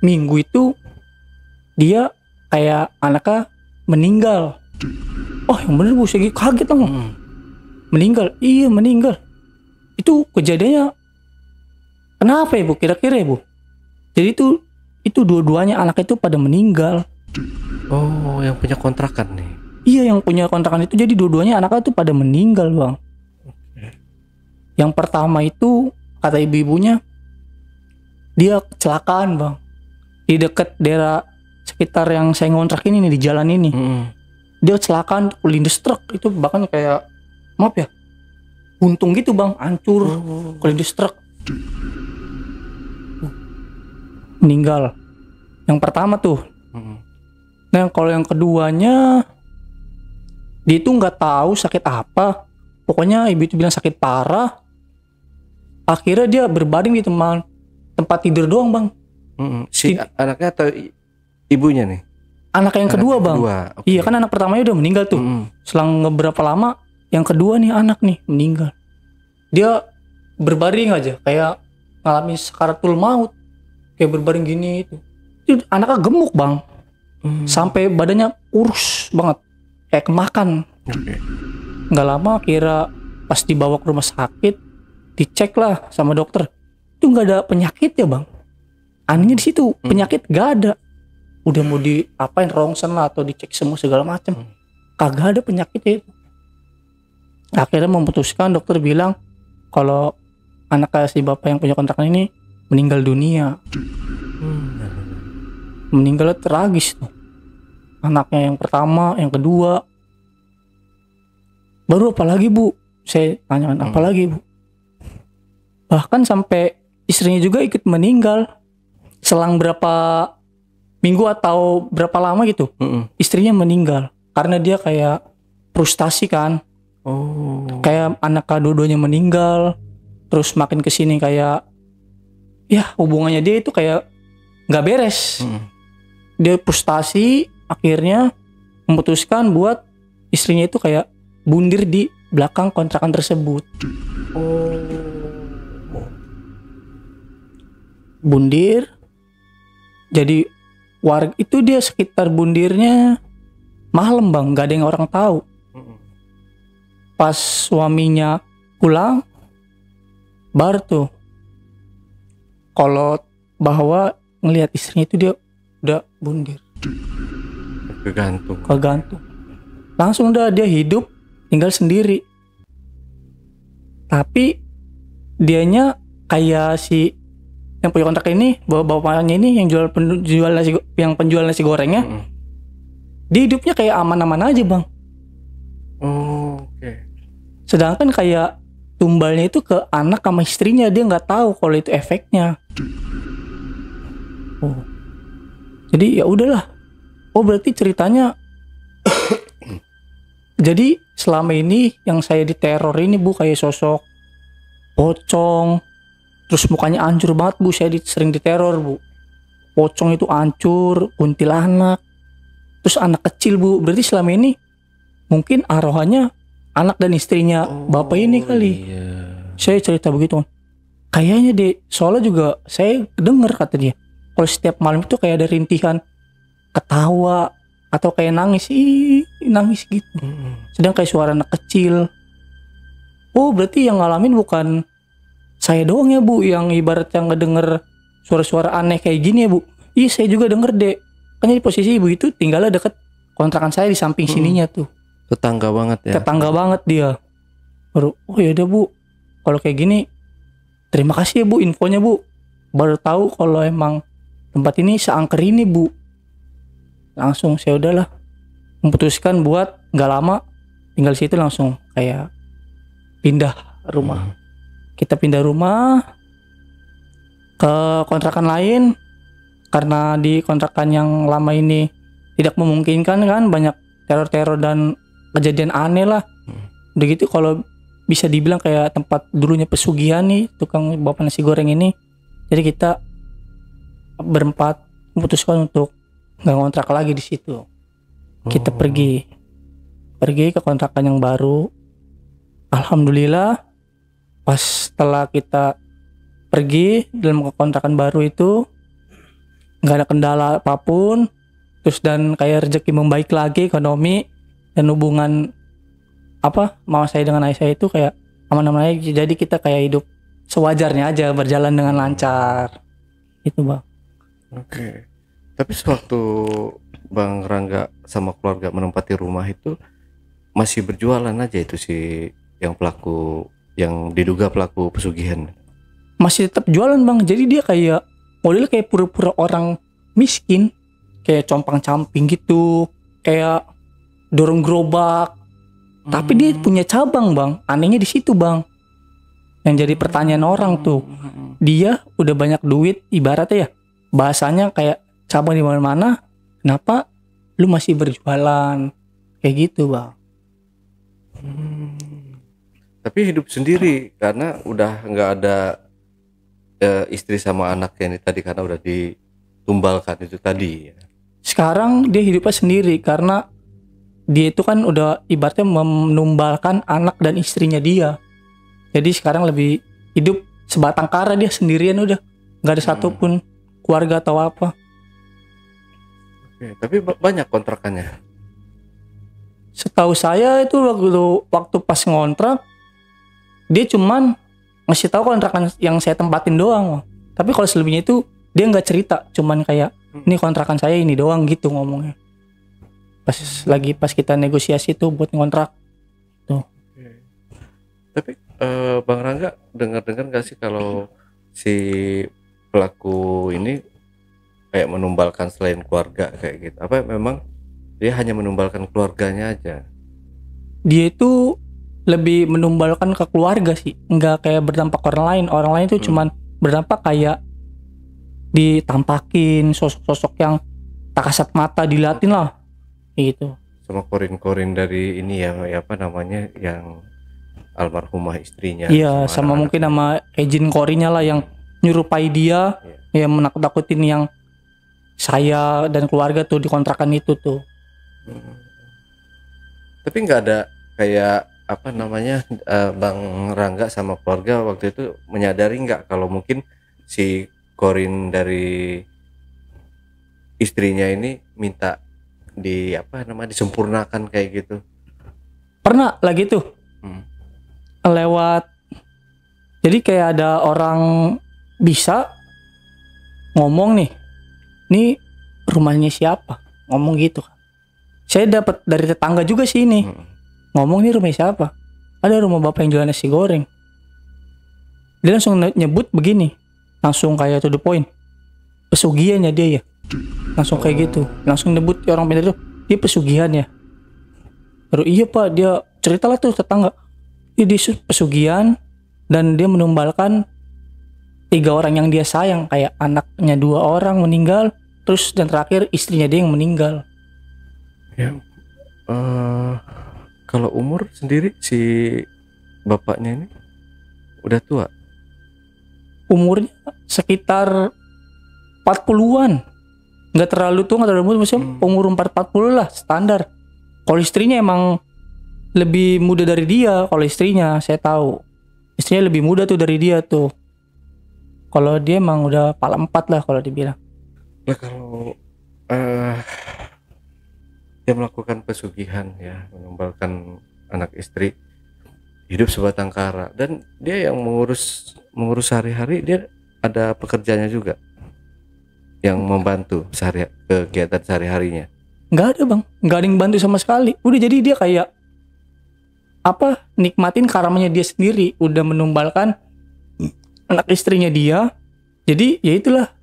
minggu itu dia kayak anaknya meninggal. Oh yang bener Bu, saya kaget lah. Meninggal? Iya meninggal. Itu kejadiannya kenapa ya Bu? Kira-kira ya Bu? Jadi itu dua-duanya anak itu pada meninggal. Oh yang punya kontrakan nih? Iya yang punya kontrakan itu, jadi dua-duanya anaknya itu pada meninggal bang. Yang pertama itu kata ibu-ibunya dia kecelakaan bang. Di dekat daerah sekitar yang saya ngontrak ini nih, di jalan ini. Dia kecelakaan kelindes truk. Itu bahkan kayak maaf ya, buntung gitu bang, hancur. Kelindes truk, meninggal. Yang pertama tuh. Nah kalau yang keduanya dia itu nggak tahu sakit apa. Pokoknya ibu itu bilang sakit parah. Akhirnya dia berbaring di tempat tidur doang bang. Si anaknya atau ibunya nih? Anak yang kedua bang. Okay. Iya kan anak pertamanya udah meninggal tuh. Selang beberapa lama yang kedua nih anak nih meninggal. Dia berbaring aja kayak ngalami sakaratul maut. Kayak berbaring gini itu anaknya gemuk bang. Sampai badannya kurus banget, kayak kemakan. Oke. Nggak lama kira pas dibawa ke rumah sakit, dicek lah sama dokter, itu nggak ada penyakit ya bang. Anehnya di situ penyakit nggak ada. Udah mau diapain rongsen lah atau dicek semua segala macam, kagak ada penyakitnya itu. Akhirnya memutuskan, dokter bilang kalau anak si bapak yang punya kontrakan ini meninggal dunia. Meninggalnya tragis tuh. Anaknya yang pertama, yang kedua. Baru apa lagi bu? Saya tanyakan apa lagi bu? Bahkan sampai istrinya juga ikut meninggal. Selang berapa minggu atau berapa lama gitu, istrinya meninggal. Karena dia kayak frustasi kan. Kayak anak dua-duanya meninggal. Terus makin kesini kayak ya hubungannya dia itu kayak nggak beres. Dia frustasi, akhirnya memutuskan buat istrinya itu kayak bundir di belakang kontrakan tersebut. Bundir. Jadi warga itu dia sekitar bundirnya malam bang, nggak ada yang orang tahu. Pas suaminya pulang, baru tuh kalau bahwa ngelihat istrinya itu dia udah bundir, kegantung. Langsung udah dia hidup tinggal sendiri. Tapi dianya kayak si yang punya kontrak ini, bapaknya ini yang penjual nasi gorengnya, dia hidupnya kayak aman-aman aja bang. Sedangkan kayak tumbalnya itu ke anak sama istrinya, dia nggak tahu kalau itu efeknya. Jadi ya udahlah. Berarti ceritanya jadi selama ini yang saya diteror ini bu kayak sosok pocong, terus mukanya hancur banget bu. Saya sering diteror bu. Pocong itu hancur, kuntilanak, terus anak kecil bu. Berarti selama ini mungkin arwahnya anak dan istrinya bapak ini kali. Saya cerita begitu kan. Kayaknya deh, soalnya juga saya dengar kata dia, kalau setiap malam itu kayak ada rintihan ketawa atau kayak nangis gitu. Sedang kayak suara anak kecil. Berarti yang ngalamin bukan saya doang ya bu, yang ibarat yang ngedenger suara-suara aneh kayak gini ya bu. Iya saya juga denger deh. Kan jadi posisi ibu itu tinggalnya deket kontrakan saya di samping sininya tuh. Tetangga banget ya. Tetangga banget dia. Baru ya udah bu, kalau kayak gini terima kasih ya bu infonya bu. Baru tahu kalau emang tempat ini seangker ini bu. Langsung saya udahlah memutuskan buat nggak lama tinggal situ, langsung kayak pindah rumah. Kita pindah rumah ke kontrakan lain karena di kontrakan yang lama ini tidak memungkinkan kan, banyak teror-teror dan kejadian aneh lah. Udah gitu kalau bisa dibilang kayak tempat dulunya pesugihan nih tukang bapak nasi goreng ini. Jadi kita berempat memutuskan untuk nggak ngontrak lagi di situ. Kita pergi ke kontrakan yang baru. Alhamdulillah pas setelah kita pergi dalam kontrakan baru itu nggak ada kendala apapun. Terus dan kayak rezeki membaik lagi, ekonomi dan hubungan mama saya dengan ayah saya itu kayak aman-aman aja. Jadi kita kayak hidup sewajarnya aja, berjalan dengan lancar. Itu bang. Oke. Tapi sewaktu Bang Rangga sama keluarga menempati rumah itu masih berjualan aja itu si yang pelaku, yang diduga pelaku pesugihan? Masih tetap jualan bang. Jadi dia kayak modelnya kayak pura-pura orang miskin, kayak compang-camping gitu, kayak dorong gerobak. Tapi dia punya cabang bang. Anehnya di situ bang. Yang jadi pertanyaan orang tuh, dia udah banyak duit, ibaratnya ya bahasanya kayak cabang di mana-mana, kenapa lu masih berjualan kayak gitu bang? Tapi hidup sendiri karena udah nggak ada istri sama anaknya ini tadi, karena udah ditumbalkan itu tadi. Sekarang dia hidupnya sendiri karena dia itu kan udah ibaratnya menumbalkan anak dan istrinya dia. Jadi sekarang lebih hidup sebatang kara, dia sendirian udah nggak ada satupun keluarga atau apa. Oke, tapi banyak kontrakannya. Setahu saya itu waktu pas ngontrak dia cuman ngasih tahu kontrakan yang saya tempatin doang, Bang. Tapi kalau selebihnya itu dia nggak cerita, cuman kayak ini kontrakan saya ini doang gitu ngomongnya. Pas kita negosiasi tuh buat ngontrak tuh. Tapi Bang Rangga dengar-dengar nggak sih kalau si pelaku ini kayak menumbalkan selain keluarga kayak gitu? Apa memang dia hanya menumbalkan keluarganya aja? Dia itu lebih menumbalkan ke keluarga sih, nggak kayak berdampak ke orang lain. Orang lain tuh cuman berdampak kayak ditampakin sosok-sosok yang tak kasat mata, diliatin lah gitu. Sama korin-korin dari ini ya apa namanya yang almarhumah istrinya. Iya, sama mungkin sama agent korinya lah yang nyerupai dia, yang menakut-nakutin yang saya dan keluarga tuh di kontrakan itu tuh. Tapi nggak ada kayak apa namanya Bang Rangga sama keluarga waktu itu menyadari nggak kalau mungkin si korin dari istrinya ini minta di apa namanya disempurnakan kayak gitu? Pernah lagi tuh lewat, jadi kayak ada orang bisa ngomong nih rumahnya siapa, ngomong gitu kan. Saya dapat dari tetangga juga sih ini ngomong nih rumah siapa, ada rumah bapak yang jualan nasi goreng. Dia langsung nyebut begini, langsung kayak to the point, pesugihannya dia ya, langsung kayak gitu, langsung nyebut orang pintar itu dia pesugihan ya. Terus iya pak, dia ceritalah tuh tetangga, dia pesugihan dan dia menumbalkan 3 orang yang dia sayang, kayak anaknya 2 orang meninggal, terus dan terakhir istrinya dia yang meninggal. Ya, kalau umur sendiri si bapaknya ini udah tua? Umurnya sekitar 40-an, nggak terlalu tua, nggak terlalu muda, maksudnya umur 40 lah standar. Kalau istrinya emang lebih muda dari dia. Kalau istrinya saya tahu istrinya lebih muda tuh dari dia tuh. Kalau dia emang udah pala 4 lah kalau dibilang. Nah kalau dia melakukan pesugihan ya, menumbalkan anak istri, hidup sebatang kara, dan dia yang mengurus sehari-hari, dia ada pekerjaannya juga yang membantu kegiatan sehari-harinya. Nggak ada bang, nggak ada yang bantu sama sekali. Udah jadi dia kayak apa, nikmatin karamanya dia sendiri, udah menumbalkan anak istrinya dia. Jadi ya itulah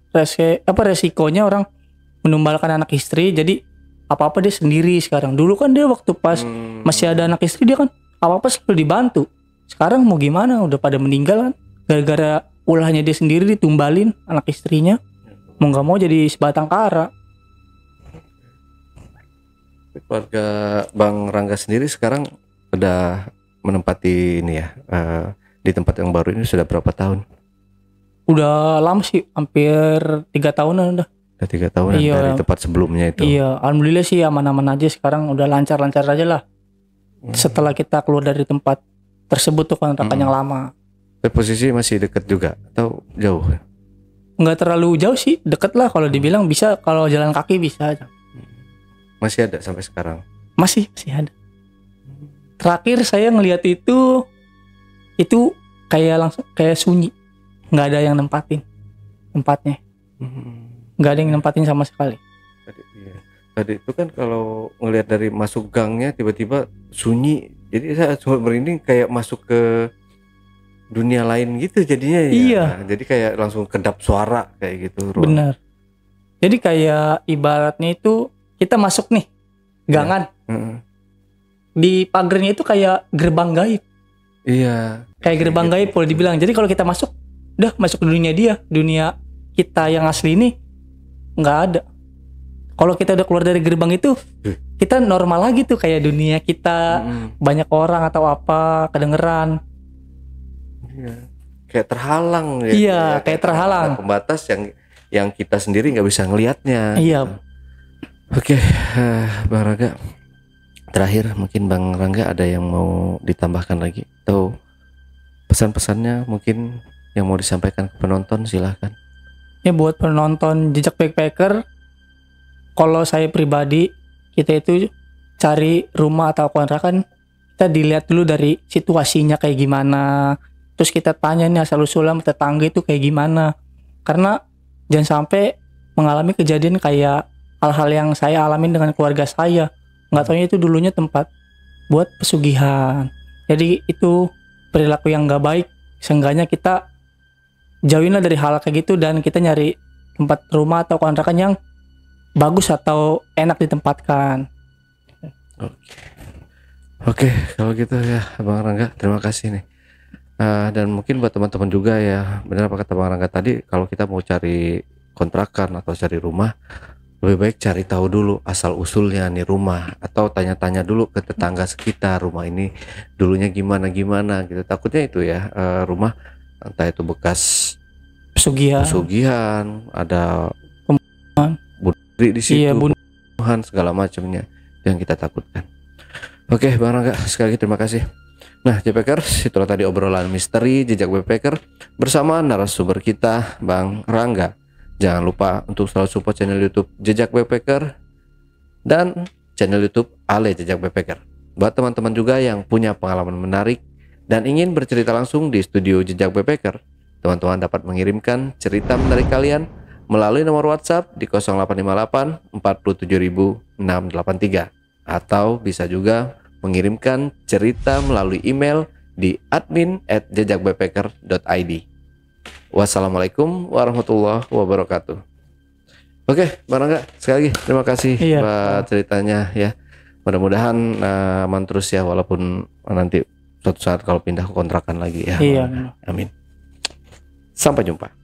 resikonya orang menumbalkan anak istri. Jadi apa-apa dia sendiri sekarang. Dulu kan dia waktu pas masih ada anak istri dia kan apa-apa selalu dibantu. Sekarang mau gimana, udah pada meninggal kan, gara-gara ulahnya dia sendiri ditumbalin anak istrinya. Mau nggak mau jadi sebatang kara. Keluarga Bang Rangga sendiri sekarang udah menempati ini ya, di tempat yang baru ini sudah berapa tahun? Udah lama sih, hampir 3 tahunan udah. Udah 3 tahunan Iya. dari tempat sebelumnya itu. Iya, alhamdulillah sih aman-aman aja sekarang, udah lancar-lancar aja lah. Setelah kita keluar dari tempat tersebut tuh kontrakan yang lama. Tapi posisi masih dekat juga atau jauh? Nggak terlalu jauh sih, deket lah kalau dibilang bisa, kalau jalan kaki bisa aja. Masih ada sampai sekarang? Masih ada. Terakhir saya ngelihat itu kayak langsung kayak sunyi, nggak ada yang nempatin tempatnya, nggak ada yang nempatin sama sekali. Tadi itu kan kalau ngelihat dari masuk gangnya tiba-tiba sunyi, jadi saya cuma merinding kayak masuk ke dunia lain gitu jadinya ya. Iya. Jadi kayak langsung kedap suara kayak gitu. Benar. Jadi kayak ibaratnya itu kita masuk nih gangan. Di pagernya itu kayak gerbang gaib. Iya. Kayak gerbang gaib boleh dibilang. Jadi kalau kita masuk, udah masuk ke dunia dia, dunia kita yang asli ini nggak ada. Kalau kita udah keluar dari gerbang itu, kita normal lagi tuh, kayak dunia kita banyak orang atau apa kedengeran. Iya. Kayak terhalang ya. Iya, kayak terhalang. Ada pembatas yang kita sendiri nggak bisa ngelihatnya. Iya. Oke, Bang Rangga. Terakhir mungkin Bang Rangga ada yang mau ditambahkan lagi atau pesan-pesannya mungkin yang mau disampaikan ke penonton, silahkan. Ya buat penonton Jejak Backpacker, kalau saya pribadi, kita itu cari rumah atau kontrakan, kita dilihat dulu dari situasinya kayak gimana. Terus kita tanya nih asal usulnya tetangga itu kayak gimana. Karena jangan sampai mengalami kejadian kayak hal-hal yang saya alamin dengan keluarga saya. Nggak taunya itu dulunya tempat buat pesugihan. Jadi itu perilaku yang nggak baik. Seenggaknya kita jauhinlah dari hal kayak gitu dan kita nyari tempat rumah atau kontrakan yang bagus atau enak ditempatkan. Oke, kalau gitu ya Bang Rangga, terima kasih nih. Dan mungkin buat teman-teman juga ya, benar apa kata Bang Rangga tadi, kalau kita mau cari kontrakan atau cari rumah, lebih baik cari tahu dulu asal usulnya nih rumah, atau tanya-tanya dulu ke tetangga sekitar rumah ini dulunya gimana gitu. Takutnya itu ya rumah entah itu bekas pesugihan, ada bunuh diri di situ, Iya, pembunuhan segala macamnya yang kita takutkan. Oke Bang Rangga, sekali lagi terima kasih. Nah JPackers, itulah tadi obrolan misteri jejak backpacker bersama narasumber kita Bang Rangga. Jangan lupa untuk selalu support channel YouTube Jejak Backpacker dan channel YouTube Ale Jejak Backpacker. Buat teman-teman juga yang punya pengalaman menarik dan ingin bercerita langsung di studio Jejak Backpacker, teman-teman dapat mengirimkan cerita menarik kalian melalui nomor WhatsApp di 0858 47683 atau bisa juga mengirimkan cerita melalui email di admin@jejakbackpacker.id. Wassalamualaikum warahmatullahi wabarakatuh. Oke, Bang Rangga, sekali lagi terima kasih buat ceritanya ya. Mudah-mudahan aman terus ya, walaupun nanti suatu saat kalau pindah ke kontrakan lagi ya. Iya. Amin. Sampai jumpa.